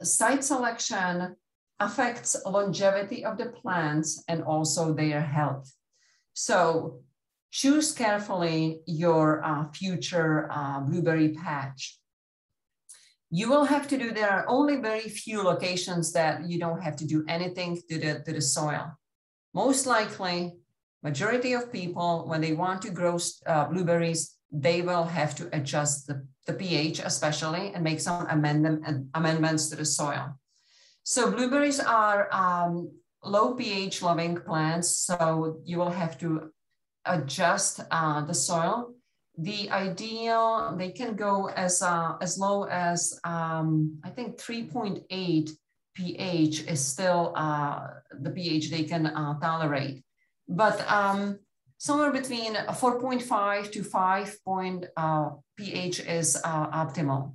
S2: Site selection affects longevity of the plants and also their health. So choose carefully your future blueberry patch. You will have to do, there are only very few locations that you don't have to do anything to the soil. Most likely, majority of people, when they want to grow blueberries, they will have to adjust the pH especially and make some amendments to the soil. So blueberries are low pH loving plants, so you will have to adjust the soil. The ideal, they can go as low as, I think 3.8 pH is still the pH they can tolerate. But somewhere between 4.5 to 5 pH is optimal.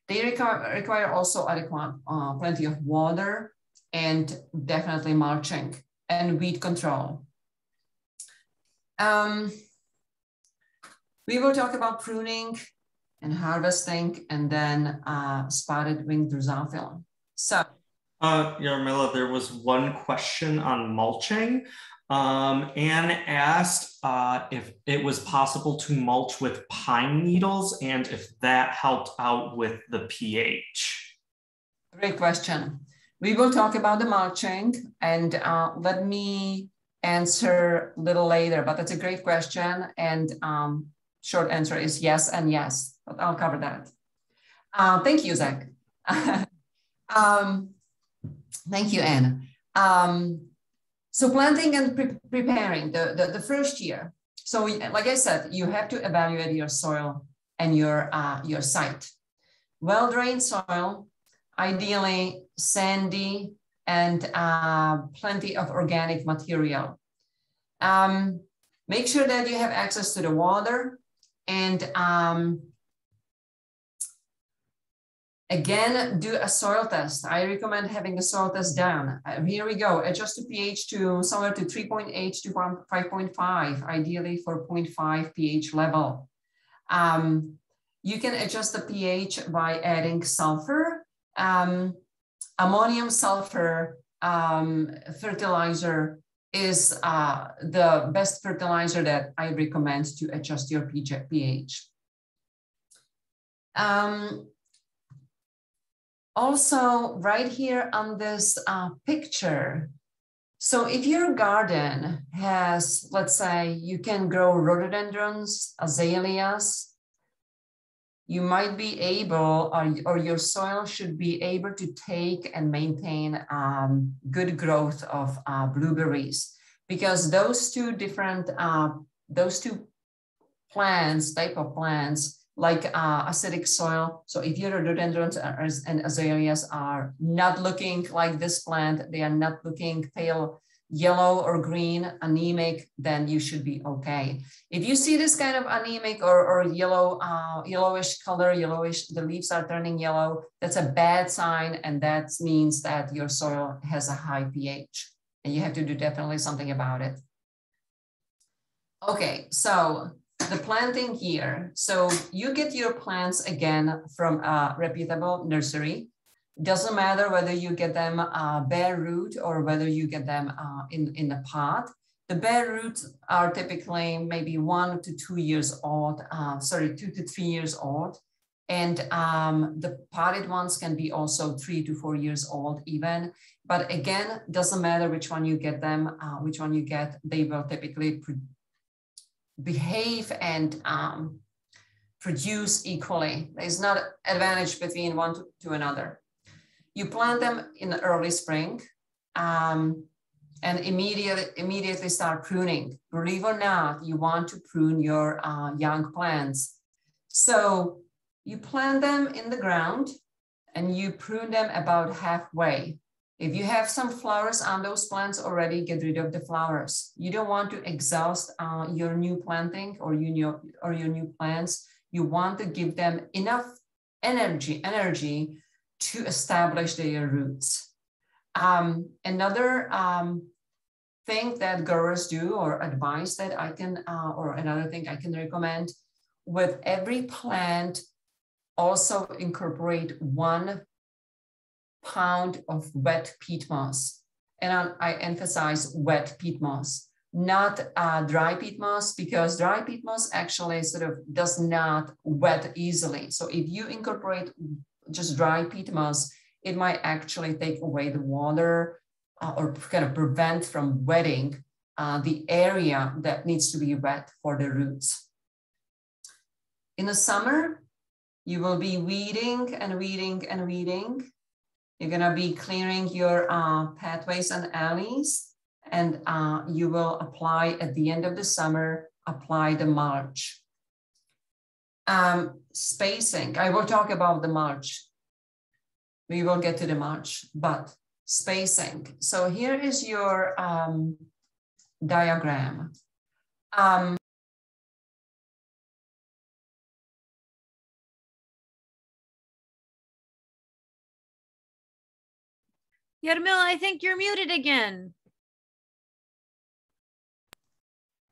S2: They require also adequate, plenty of water and definitely mulching and weed control. We will talk about pruning and harvesting, and then spotted winged drosophila. So,
S5: Jarmila, there was one question on mulching. Anne asked if it was possible to mulch with pine needles and if that helped out with the pH.
S2: great question. We will talk about the mulching, and let me answer a little later, but that's a great question. And short answer is yes and yes, but I'll cover that. Thank you, Zach. Thank you, Anne. So planting and preparing the first year. So like I said, you have to evaluate your soil and your site. Well-drained soil, ideally sandy and plenty of organic material. Make sure that you have access to the water, and again, do a soil test. I recommend having a soil test done. Here we go. Adjust the pH to somewhere to 3.8 to 5.5, ideally for 0.5 pH level. You can adjust the pH by adding sulfur. Ammonium sulfur fertilizer is the best fertilizer that I recommend to adjust your pH. Also, right here on this picture, so if your garden has, let's say, you can grow rhododendrons, azaleas, you might be able, or your soil should be able to take and maintain good growth of blueberries, because those two different, type of plants, like acidic soil. So if your rhododendrons and azaleas are not looking like this plant, they are not looking pale yellow or green, anemic, then you should be okay. If you see this kind of anemic or yellow, yellowish color, the leaves are turning yellow, that's a bad sign, and that means that your soil has a high pH, and you have to do definitely something about it. Okay, so the planting here. So you get your plants again from a reputable nursery. Doesn't matter whether you get them bare root or whether you get them in a pot. The bare roots are typically maybe 1 to 2 years old, 2 to 3 years old. And the potted ones can be also 3 to 4 years old even. But again, doesn't matter which one you get them, they will typically behave and produce equally. There's not advantage between one to another. You plant them in the early spring and immediately start pruning. Believe or not, you want to prune your young plants. So you plant them in the ground and you prune them about halfway. If you have some flowers on those plants already, get rid of the flowers. You don't want to exhaust your new planting or your new plants. You want to give them enough energy to establish their roots. Another thing that growers do, or advice that I can, or another thing I can recommend, with every plant, also incorporate 1 pound of wet peat moss. And I emphasize wet peat moss, not dry peat moss, because dry peat moss actually sort of does not wet easily. So if you incorporate just dry peat moss, it might actually take away the water or kind of prevent from wetting the area that needs to be wet for the roots. In the summer, you will be weeding and weeding and weeding. You're gonna be clearing your pathways and alleys, and you will apply at the end of the summer, apply the mulch. Spacing, I will talk about the mulch. We will get to the mulch, but spacing. So here is your diagram.
S1: Jarmila, I think you're muted again.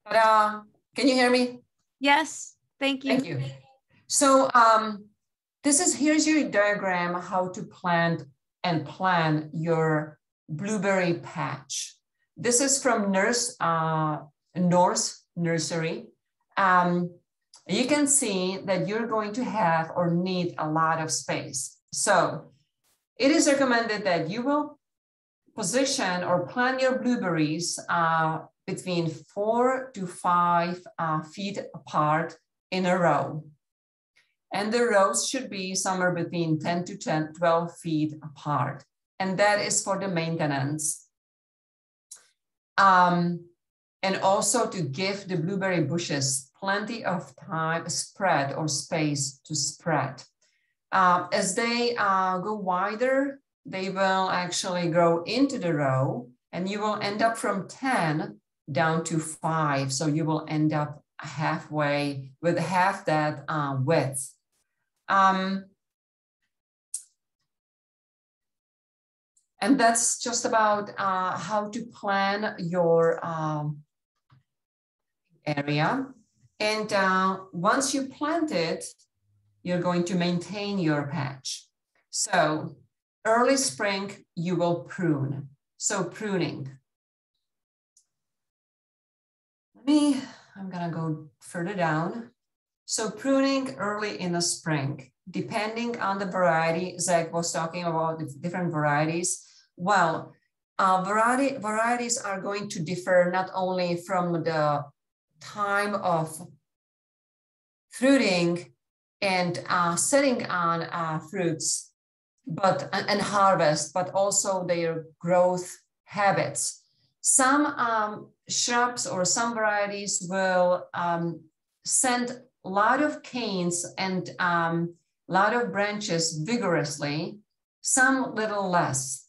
S2: Ta-da! Can you hear me?
S1: Yes. Thank you.
S2: Thank you. So here's your diagram how to plant and plan your blueberry patch. This is from Norse Nursery. You can see that you're going to have or need a lot of space. So it is recommended that you will position or plant your blueberries between 4 to 5 feet apart in a row. And the rows should be somewhere between 10 to 12 feet apart. And that is for the maintenance. And also to give the blueberry bushes plenty of time, spread or space to spread. As they go wider, they will actually grow into the row, and you will end up from 10 down to 5. So you will end up halfway with half that width. And that's just about how to plan your area. And once you plant it, you're going to maintain your patch. So early spring, you will prune. So pruning. I'm gonna go further down. So pruning early in the spring, depending on the variety. Zach was talking about the different varieties. Well, varieties are going to differ not only from the time of fruiting and setting on fruits, and harvest, but also their growth habits. Some shrubs or some varieties will send a lot of canes and a lot of branches vigorously, some little less.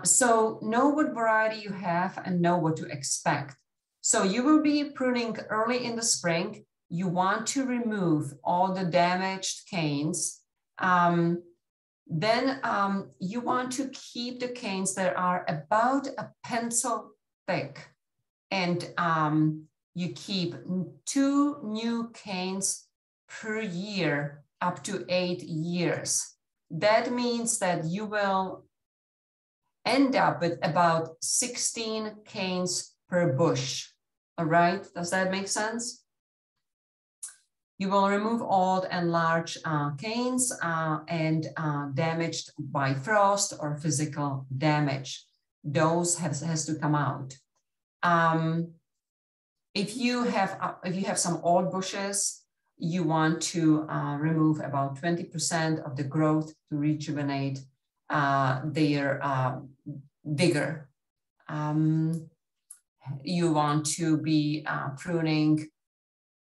S2: So know what variety you have and know what to expect. So you will be pruning early in the spring. You want to remove all the damaged canes. Then you want to keep the canes that are about a pencil thick, and you keep 2 new canes per year up to 8 years. That means that you will end up with about 16 canes per bush. All right, does that make sense? You will remove old and large canes and damaged by frost or physical damage. Those has to come out. If you have some old bushes, you want to remove about 20% of the growth to rejuvenate their vigor. You want to be pruning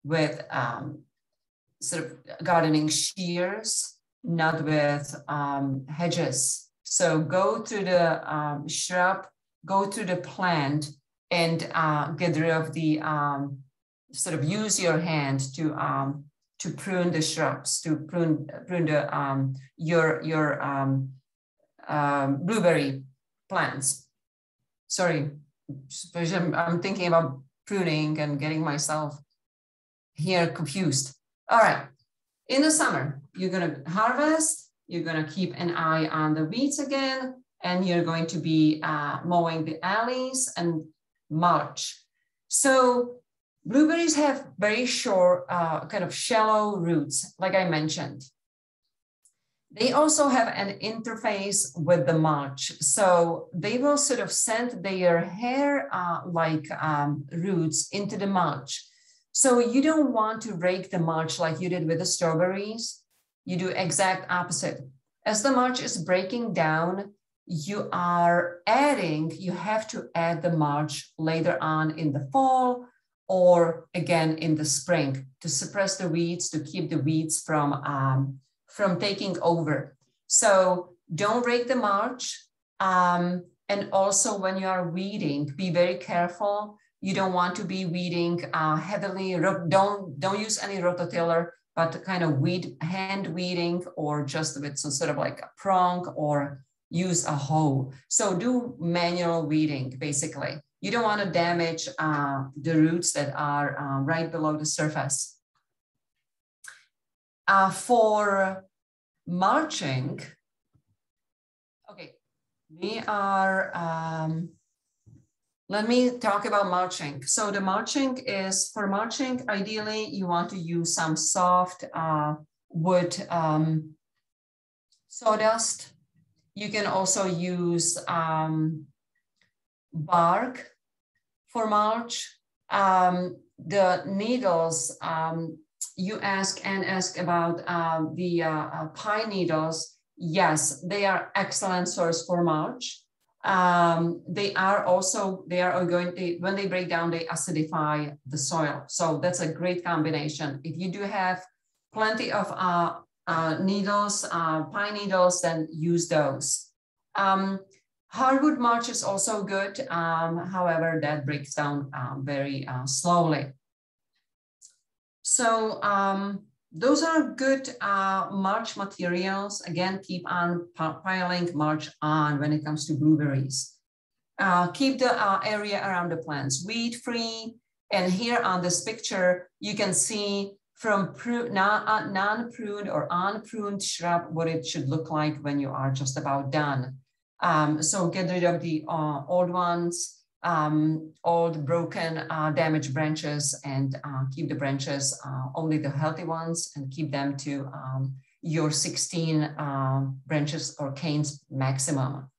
S2: with sort of gardening shears, not with hedges. So go to the shrub, go to the plant, and get rid of the sort of use your hand to prune the shrubs, to prune the your blueberry plants. Sorry, I'm thinking about pruning and getting myself here confused. All right, in the summer, you're gonna harvest, you're gonna keep an eye on the weeds again, and you're going to be mowing the alleys and mulch. So blueberries have very short, kind of shallow roots, like I mentioned. They also have an interface with the mulch. So they will sort of send their hair-like roots into the mulch. So you don't want to rake the mulch like you did with the strawberries. You do exact opposite. As the mulch is breaking down, you have to add the mulch later on in the fall or again in the spring to suppress the weeds, to keep the weeds from taking over. So don't rake the mulch. And also when you are weeding, be very careful. You don't want to be weeding heavily. Don't use any rototiller, but kind of hand weeding, or just with some sort of like a prong, or use a hoe. So do manual weeding, basically. You don't want to damage the roots that are right below the surface. For mulching, okay, we are, let me talk about mulching. So the mulching is, for mulching, ideally you want to use some soft wood sawdust. You can also use bark for mulch. The needles, you ask about the pine needles. Yes, they are excellent source for mulch. They are going to, when they break down, they acidify the soil. So that's a great combination. If you do have plenty of needles, pine needles, then use those. Hardwood mulch is also good. However, that breaks down very slowly. So those are good mulch materials. Again, keep on piling mulch on when it comes to blueberries. Keep the area around the plants weed-free. And here on this picture, you can see from non-pruned or unpruned shrub what it should look like when you are just about done. So get rid of the old ones, old broken damaged branches, and keep the branches, only the healthy ones, and keep them to your 16 branches or canes maximum.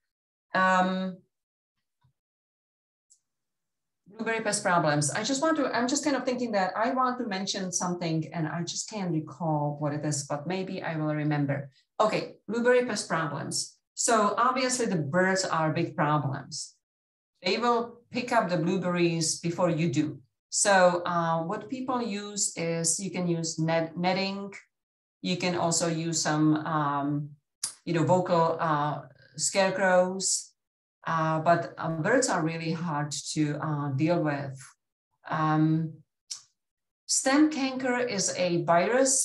S2: Blueberry pest problems. I'm just kind of thinking that I want to mention something and I just can't recall what it is, but maybe I will remember. Okay, blueberry pest problems. So obviously the birds are big problems. They will pick up the blueberries before you do. So what people use is you can use netting. You can also use some, vocal scarecrows. But birds are really hard to deal with. Stem canker is a virus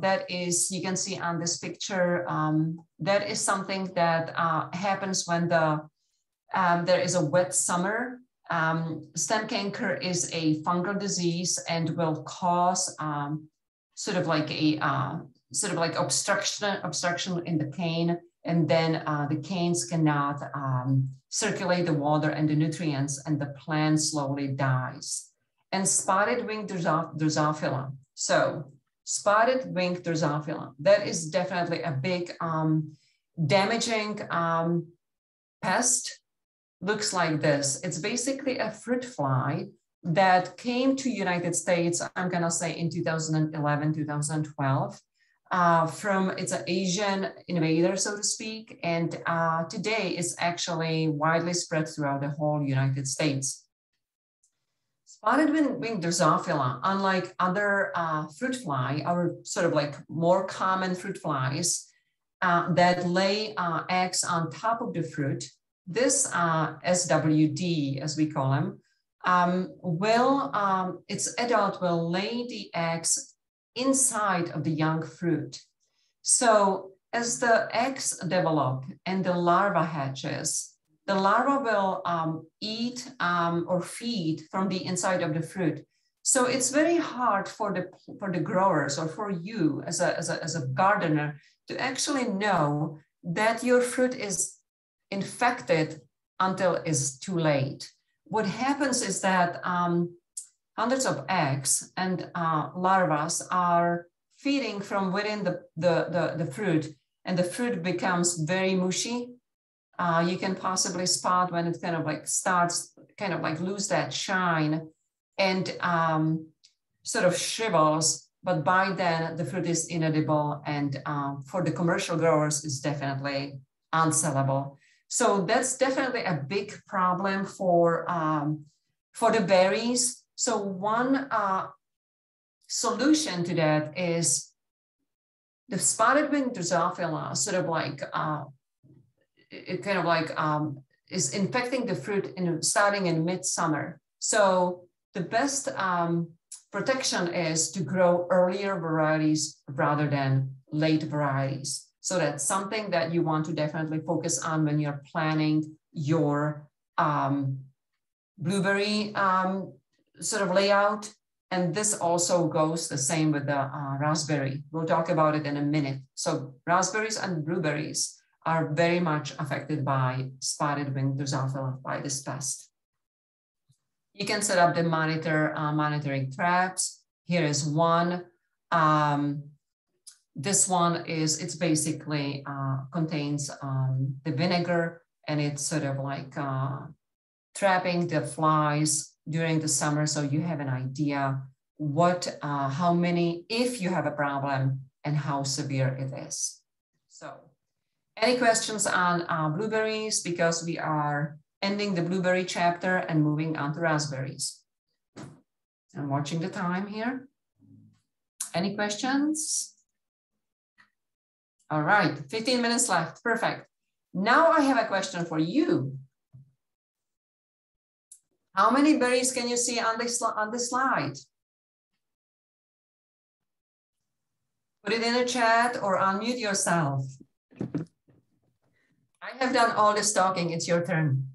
S2: that is, you can see on this picture, that is something that happens when there is a wet summer. Stem canker is a fungal disease and will cause sort of like obstruction in the cane. And then the canes cannot circulate the water and the nutrients, and the plant slowly dies. And spotted winged Drosophila. So spotted winged Drosophila, that is definitely a big damaging pest. Looks like this. It's basically a fruit fly that came to United States, I'm gonna say in 2011, 2012. It's an Asian invader, so to speak, and today it's actually widely spread throughout the whole United States. Spotted winged Drosophila, unlike other fruit fly, or sort of like more common fruit flies that lay eggs on top of the fruit, this SWD, as we call them, its adult will lay the eggs inside of the young fruit. So as the eggs develop and the larva hatches, the larva will eat or feed from the inside of the fruit. So it's very hard for the growers or for you as a gardener to actually know that your fruit is infected until it's too late. What happens is that hundreds of eggs and larvae are feeding from within the fruit, and the fruit becomes very mushy. You can possibly spot when it kind of like starts kind of like lose that shine and sort of shrivels, but by then the fruit is inedible, and for the commercial growers is definitely unsellable. So that's definitely a big problem for the berries. So one solution to that is the spotted winged Drosophila, sort of like it kind of like is infecting the fruit starting in midsummer. So the best protection is to grow earlier varieties rather than late varieties. So that's something that you want to definitely focus on when you're planning your blueberry sort of layout. And this also goes the same with the raspberry. We'll talk about it in a minute. So raspberries and blueberries are very much affected by spotted winged Drosophila, by this pest. You can set up the monitoring traps. Here is one. This one is, it's basically contains the vinegar, and it's sort of like trapping the flies during the summer, so you have an idea what, how many, if you have a problem, and how severe it is. So, any questions on blueberries, because we are ending the blueberry chapter and moving on to raspberries. I'm watching the time here. Any questions? All right, 15 minutes left, perfect. Now I have a question for you. How many berries can you see on the slide? Put it in the chat or unmute yourself. I have done all this talking, it's your turn.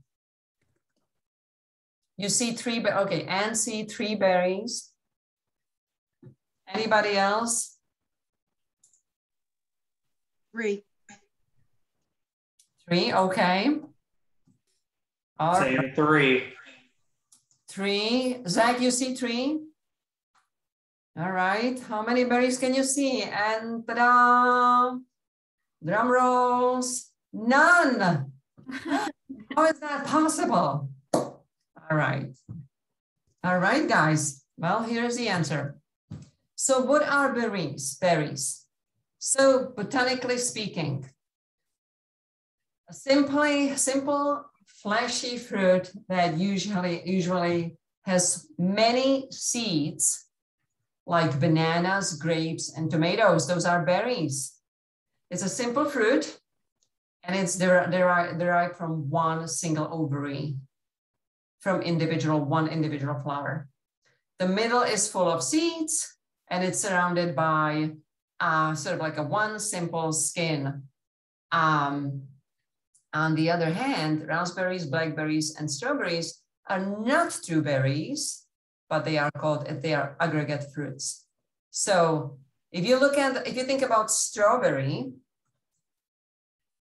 S2: You see three, okay, and see 3 berries. Anybody else?
S6: 3.
S2: 3, okay. All right.
S5: Say 3.
S2: 3. Zach, you see 3? All right. How many berries can you see? And ta-da! Drum rolls. None. How is that possible? All right. All right, guys. Well, here's the answer. So what are berries? Berries. So botanically speaking, a simple fleshy fruit that usually has many seeds, like bananas, grapes, and tomatoes. Those are berries. It's a simple fruit, and it's derived from one single ovary, from one individual flower. The middle is full of seeds, and it's surrounded by sort of like one simple skin. On the other hand, raspberries, blackberries, and strawberries are not true berries, but they are aggregate fruits. So if you think about strawberry,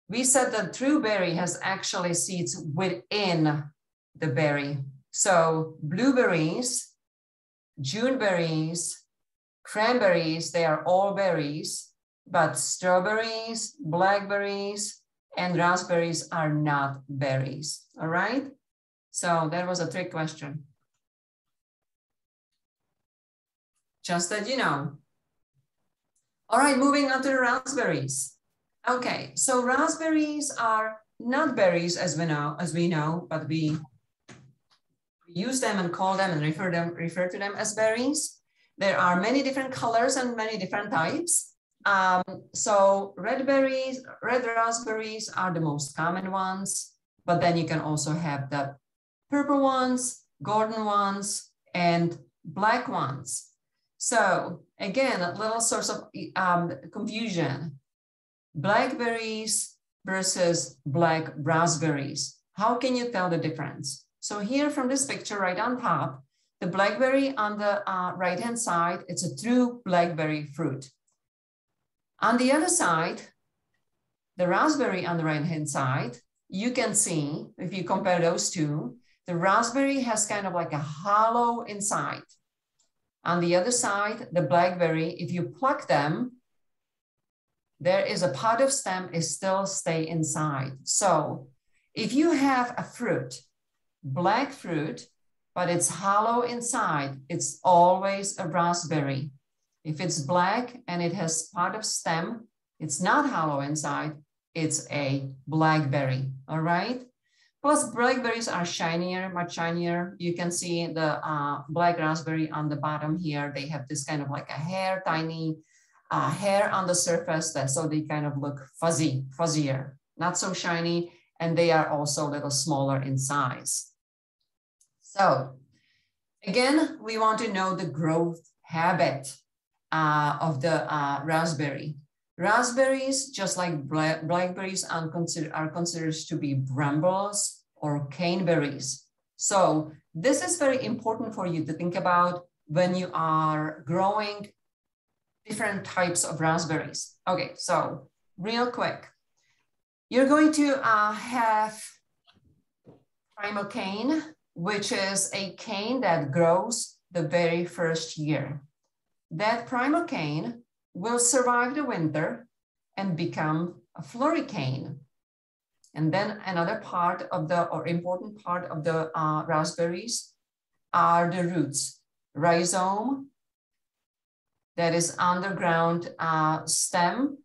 S2: we said that true berry has actually seeds within the berry. So blueberries, Juneberries, cranberries, they are all berries, but strawberries, blackberries, and raspberries are not berries, all right? So that was a trick question. Just that you know. All right, moving on to the raspberries. Okay, so raspberries are not berries as we know, but we use them and call them and refer to them as berries. There are many different colors and many different types. So red raspberries are the most common ones, but then you can also have the purple ones, golden ones, and black ones. So again, a little source of confusion. Blackberries versus black raspberries. How can you tell the difference? So here from this picture right on top, the blackberry on the right-hand side, it's a true blackberry fruit. On the other side, the raspberry on the right-hand side, you can see, if you compare those two, the raspberry has kind of like a hollow inside. On the other side, the blackberry, if you pluck them, there is a part of stem is still stay inside. So if you have a fruit, black fruit, but it's hollow inside, it's always a raspberry. If it's black and it has part of stem, it's not hollow inside, it's a blackberry, all right? Plus blackberries are shinier, much shinier. You can see the black raspberry on the bottom here. They have this kind of like a hair, tiny hair on the surface, so they kind of look fuzzier, not so shiny, and they are also a little smaller in size. So again, we want to know the growth habit of the raspberry. Raspberries, just like blackberries, are considered to be brambles or caneberries. So this is very important for you to think about when you are growing different types of raspberries. Okay, so real quick, you're going to have primal cane, which is a cane that grows the very first year. That primal cane will survive the winter and become a floricane. And then another part of the, or important part of the raspberries are the roots. Rhizome, that is underground stem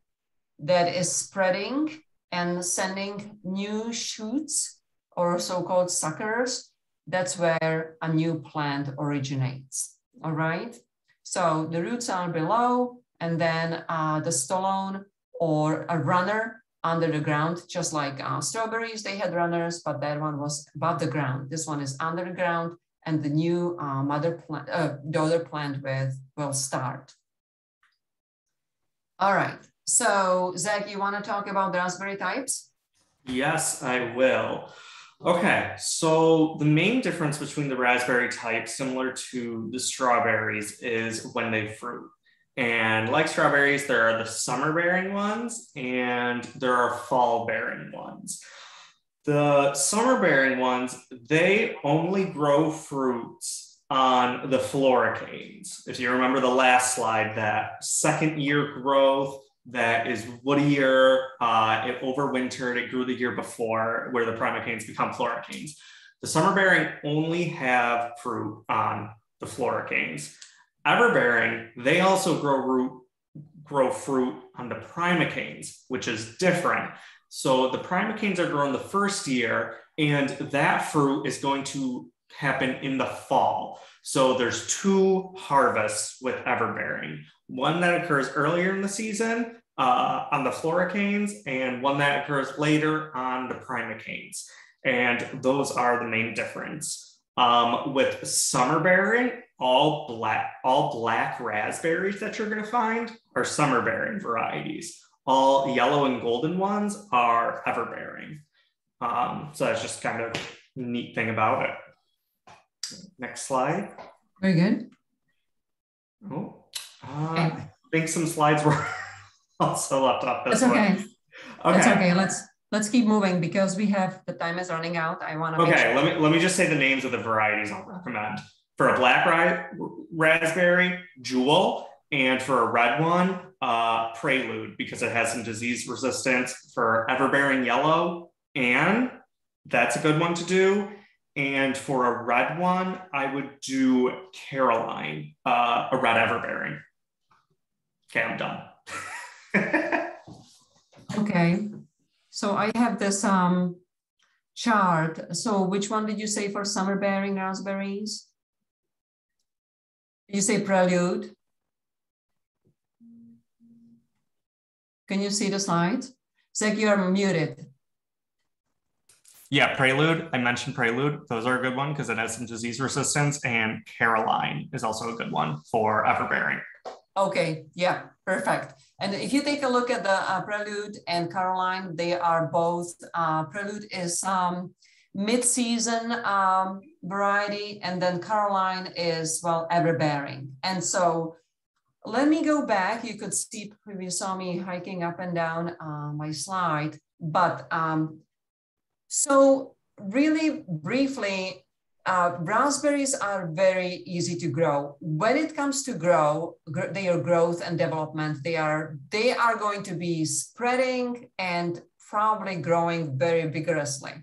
S2: that is spreading and sending new shoots or so-called suckers. That's where a new plant originates, all right? So the roots are below, and then the stolon or a runner under the ground, just like strawberries, they had runners, but that one was above the ground. This one is under the ground, and the new daughter plant will start. All right, so Zach, you want to talk about the raspberry types?
S5: Yes, I will. Okay, so the main difference between the raspberry types, similar to the strawberries, is when they fruit. And like strawberries, there are the summer bearing ones and there are fall bearing ones. The summer bearing ones, they only grow fruits on the floricanes. If you remember the last slide, that second year growth that is woodier, it overwintered, it grew the year before, where the primicanes become floricanes. The summer bearing only have fruit on the floricanes. Everbearing, they also grow fruit on the primicanes, which is different. So the primicanes are grown the first year, and that fruit is going to happen in the fall. So there's two harvests with everbearing. One that occurs earlier in the season on the floricanes, and one that occurs later on the primicanes. And those are the main difference. With summer bearing, all black raspberries that you're going to find are summer bearing varieties. All yellow and golden ones are everbearing. So that's just kind of a neat thing about it. Next slide.
S2: Very good.
S5: Oh, I think some slides were also left off this
S2: That's okay.
S5: one. Okay.
S2: That's okay. Let's keep moving because we have, the time is running out. I want to.
S5: Okay, let me just say the names of the varieties I'll recommend. For a black raspberry, Jewel, and for a red one, Prelude, because it has some disease resistance. For everbearing yellow, Anne, that's a good one to do. And for a red one, I would do Caroline, a red everbearing. Okay, I'm done.
S2: Okay, so I have this chart. So which one did you say for summer bearing raspberries? Did you say Prelude? Can you see the slide? Zach, you are muted.
S5: Yeah, Prelude. I mentioned Prelude. Those are a good one because it has some disease resistance. And Caroline is also a good one for everbearing.
S2: Okay, yeah, perfect. And if you take a look at the Prelude and Caroline, they are both, Prelude is mid-season variety, and then Caroline is, well, everbearing. And so let me go back. You could see, you saw me hiking up and down my slide, but so really briefly, raspberries are very easy to grow. When it comes to their growth and development, they are going to be spreading and probably growing very vigorously.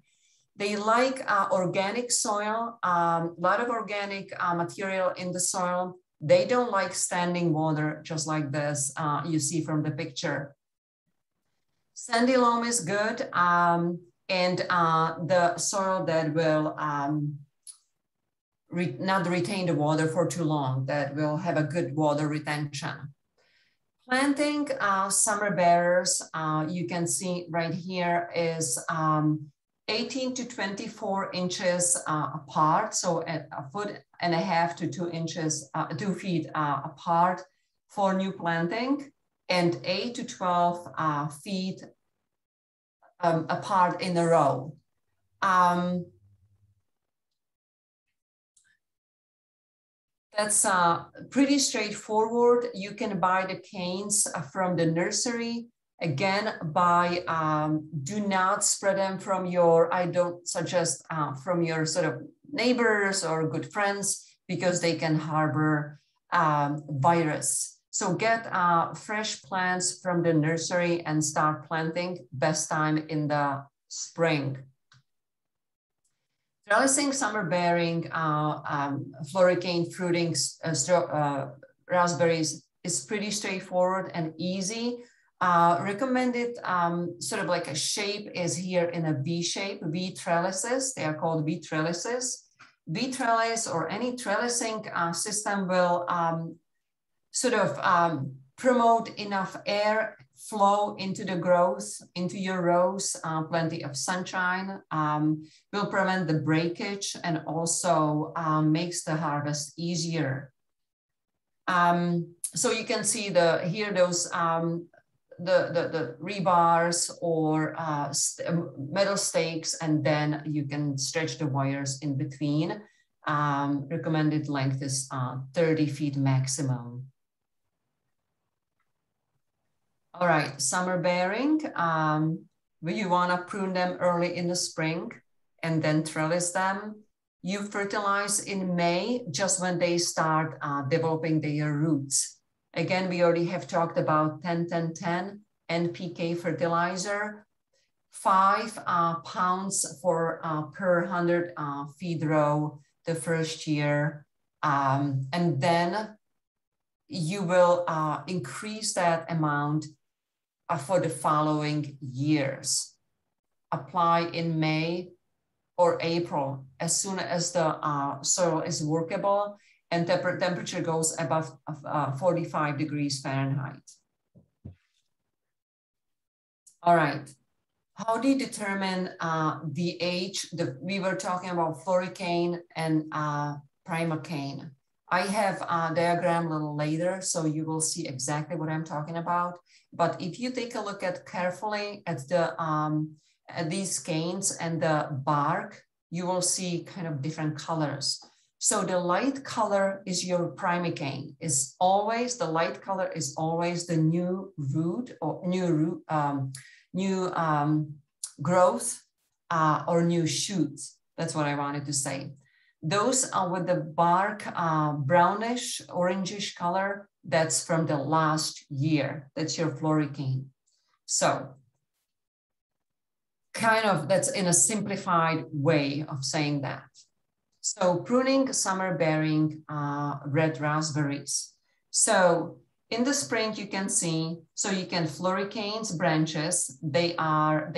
S2: They like organic soil, a lot of organic material in the soil. They don't like standing water, just like this you see from the picture. Sandy loam is good, and the soil that will not retain the water for too long, that will have a good water retention. Planting summer bearers, you can see right here is 18 to 24 inches apart, so at 1.5 to 2 inches, 2 feet apart for new planting, and 8 to 12 feet apart in a row. That's pretty straightforward. You can buy the canes from the nursery. Again, do not spread them from your, I don't suggest from your sort of neighbors or good friends, because they can harbor virus. So get fresh plants from the nursery and start planting, best time in the spring. Trellising, summer bearing, floricane, fruiting, raspberries is pretty straightforward and easy. Recommended sort of like a shape is here in a V shape, V trellises. They are called V trellises. V trellis or any trellising system will sort of promote enough air flow into the growth, into your rows, plenty of sunshine, will prevent the breakage and also makes the harvest easier. So you can see here those the rebars or metal stakes, and then you can stretch the wires in between. Recommended length is 30 feet maximum. All right, summer bearing. You want to prune them early in the spring and then trellis them. You fertilize in May, just when they start developing their roots. Again, we already have talked about 10-10-10 NPK fertilizer, 5 pounds per 100 feed row the first year. And then you will increase that amount for the following years. Apply in May or April, as soon as the soil is workable and temperature goes above 45 degrees Fahrenheit. All right, how do you determine the age? We were talking about floricane and primocane. I have a diagram a little later, so you will see exactly what I'm talking about. But if you take a look carefully at these canes and the bark, you will see kind of different colors. So the light color is your primocane. The light color is always the new root or new growth or new shoots. That's what I wanted to say. Those are with the bark brownish, orangish color. That's from the last year. That's your floricane. So kind of that's in a simplified way of saying that. So pruning, summer bearing, red raspberries. So in the spring, you can see, so you can floricanes branches. They were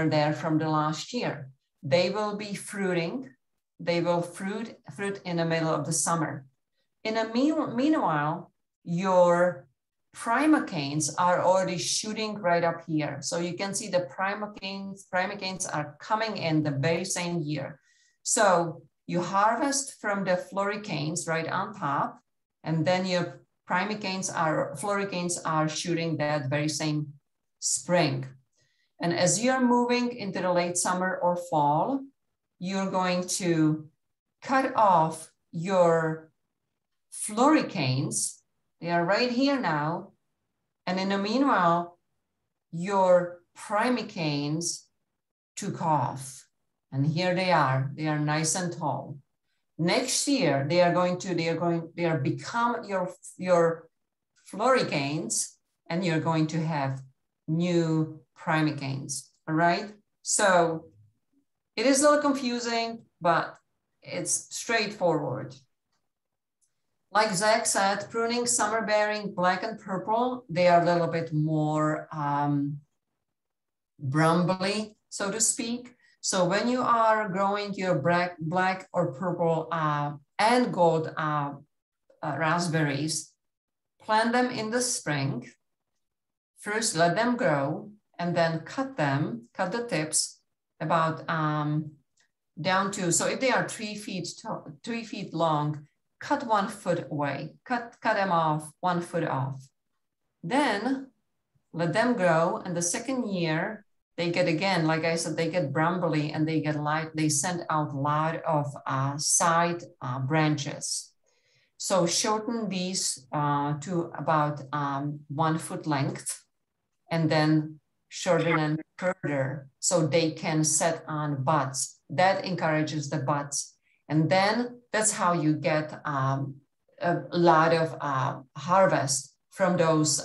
S2: there from the last year. They will be fruiting. They will fruit in the middle of the summer. In the meanwhile, your primocanes are already shooting right up here. So you can see the primocanes are coming in the very same year. So you harvest from the floricanes right on top, and then your floricanes are shooting that very same spring. And as you're moving into the late summer or fall, you're going to cut off your floricanes. They are right here now. And in the meanwhile, your primocanes took off. And here they are nice and tall. Next year, they are become your floricanes, and you're going to have new primocanes, all right? So it is a little confusing, but it's straightforward. Like Zach said, pruning, summer bearing, black and purple, they are a little bit more brumbly, so to speak. So when you are growing your black or purple and gold raspberries, plant them in the spring. First, let them grow, and then cut the tips about down to, so if they are 3 feet long, cut 1 foot away, cut them off 1 foot off. Then let them grow, and the second year, they get, again, like I said, they get brumbly and they get light, they send out a lot of side branches. So shorten these to about 1 foot length, and then shorten them further so they can set on buds. That encourages the buds. And then that's how you get a lot of harvest from those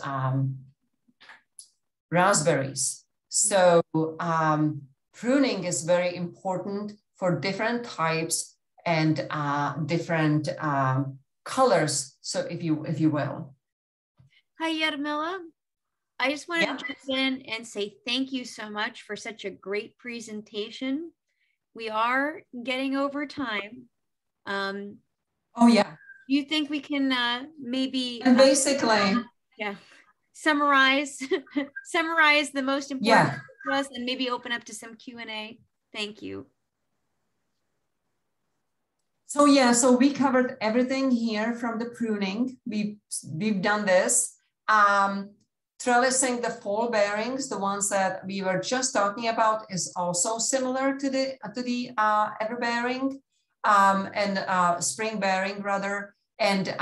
S2: raspberries. So pruning is very important for different types and different colors, so if you will.
S1: Hi, Jarmila. I just wanted to jump in and say thank you so much for such a great presentation. We are getting over time.
S2: Oh yeah.
S1: Do you think we can maybe
S2: basically
S1: summarize summarize the most important to us and maybe open up to some Q&A? Thank you.
S2: So so we covered everything here from the pruning. We've done this. Trellising the fall bearings, the ones that we were just talking about, is also similar to the ever bearing and spring bearing rather. And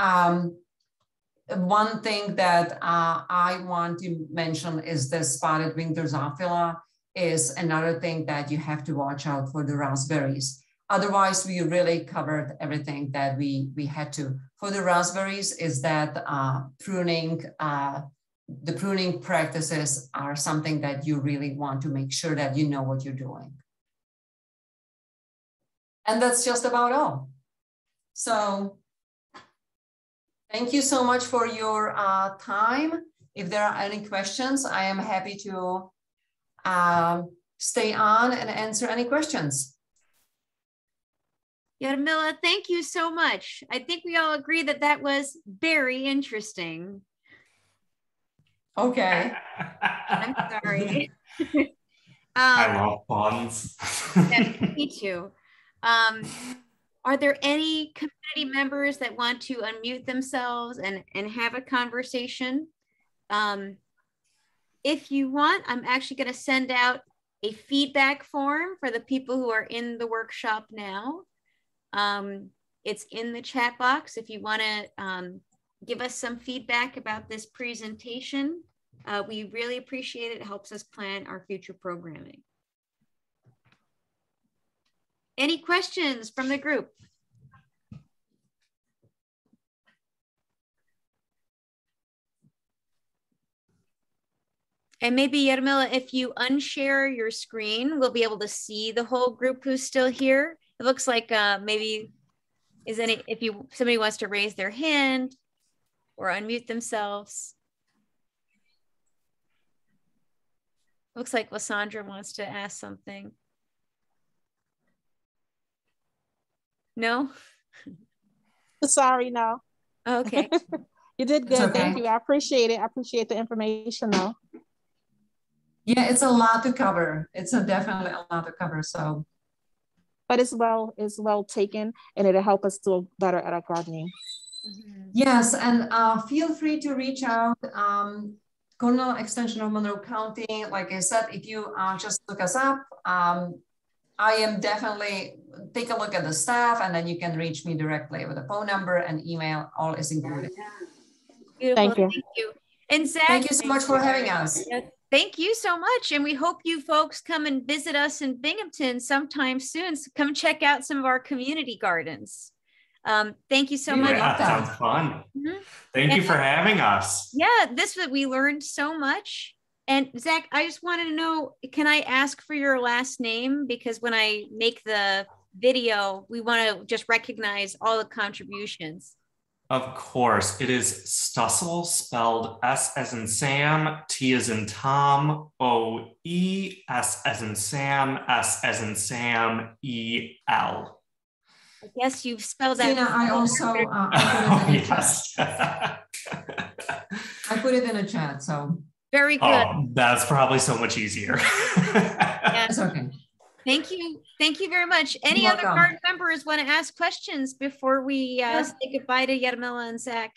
S2: one thing that I want to mention is the spotted wing Drosophila is another thing that you have to watch out for the raspberries. Otherwise, we really covered everything that we had to. For the raspberries is that pruning, the pruning practices are something that you really want to make sure that you know what you're doing. And that's just about all. So thank you so much for your time. If there are any questions, I am happy to stay on and answer any questions.
S1: Jarmila, thank you so much. I think we all agree that that was very interesting.
S2: Okay.
S1: I'm sorry.
S5: I love puns.
S1: Me too. Are there any community members that want to unmute themselves and have a conversation? If you want, I'm actually going to send out a feedback form for the people who are in the workshop now. It's in the chat box if you want to give us some feedback about this presentation. We really appreciate it. It helps us plan our future programming. Any questions from the group? And maybe, Jarmila, if you unshare your screen, we'll be able to see the whole group who's still here. It looks like maybe if somebody wants to raise their hand or unmute themselves. Looks like Lysandra wants to ask something. No?
S3: Sorry, no.
S1: Okay.
S3: You did good.
S2: Okay.
S3: Thank you. I appreciate it. I appreciate the information though.
S2: Yeah, it's a lot to cover. It's definitely a lot to cover. So,
S3: but it's well taken, and it'll help us do better at our gardening.
S2: Mm-hmm. Yes, and feel free to reach out. Cornell Extension of Monroe County. Like I said, if you just look us up, I am definitely take a look at the staff, and then you can reach me directly with a phone number and email. All is included.
S1: Beautiful.
S3: Thank you.
S1: Thank you. And Zach,
S2: thank you so much for having us.
S1: Thank you so much. And we hope you folks come and visit us in Binghamton sometime soon. So come check out some of our community gardens. Thank you so much.
S5: Yeah, that sounds fun. Mm-hmm. Thank you for having us.
S1: Yeah, we learned so much. And Zach, I just wanted to know, can I ask for your last name? Because when I make the video, we want to just recognize all the contributions.
S5: Of course, it is Stoessel, spelled S as in Sam, T as in Tom, O-E, S as in Sam, S as in Sam, E-L.
S1: I guess you've spelled that.
S2: Tina, I also
S5: yes.
S2: I put it in a chat, so.
S1: Very good.
S5: Oh, that's probably so much easier.
S1: Yeah.
S2: It's okay.
S1: Thank you. Thank you very much. Any other garden members want to ask questions before we say goodbye to Jarmila and Zach?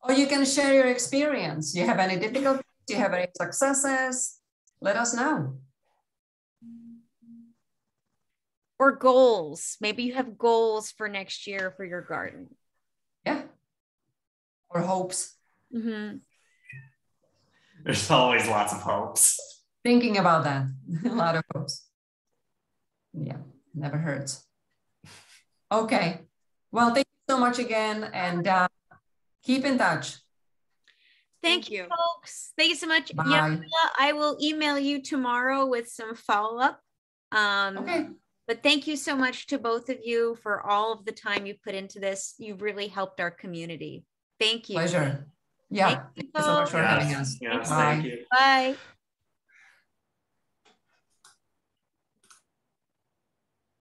S2: Or you can share your experience. Do you have any difficulties? Do you have any successes? Let us know.
S1: Or goals. Maybe you have goals for next year for your garden.
S2: yeah, or hopes.
S1: Mm-hmm.
S5: There's always lots of hopes.
S2: Thinking about that, a lot of hopes. Yeah, never hurts. Okay, well, thank you so much again, and keep in touch.
S1: Thank you, folks. Thank you so much.
S2: Bye.
S1: Yeah, I will email you tomorrow with some follow-up.
S2: Okay.
S1: But thank you so much to both of you for all of the time you put into this. You've really helped our community. Thank you.
S2: Pleasure. Yeah, thank you so much for having us.
S5: Yes,
S2: Bye.
S5: thank you.
S1: Bye.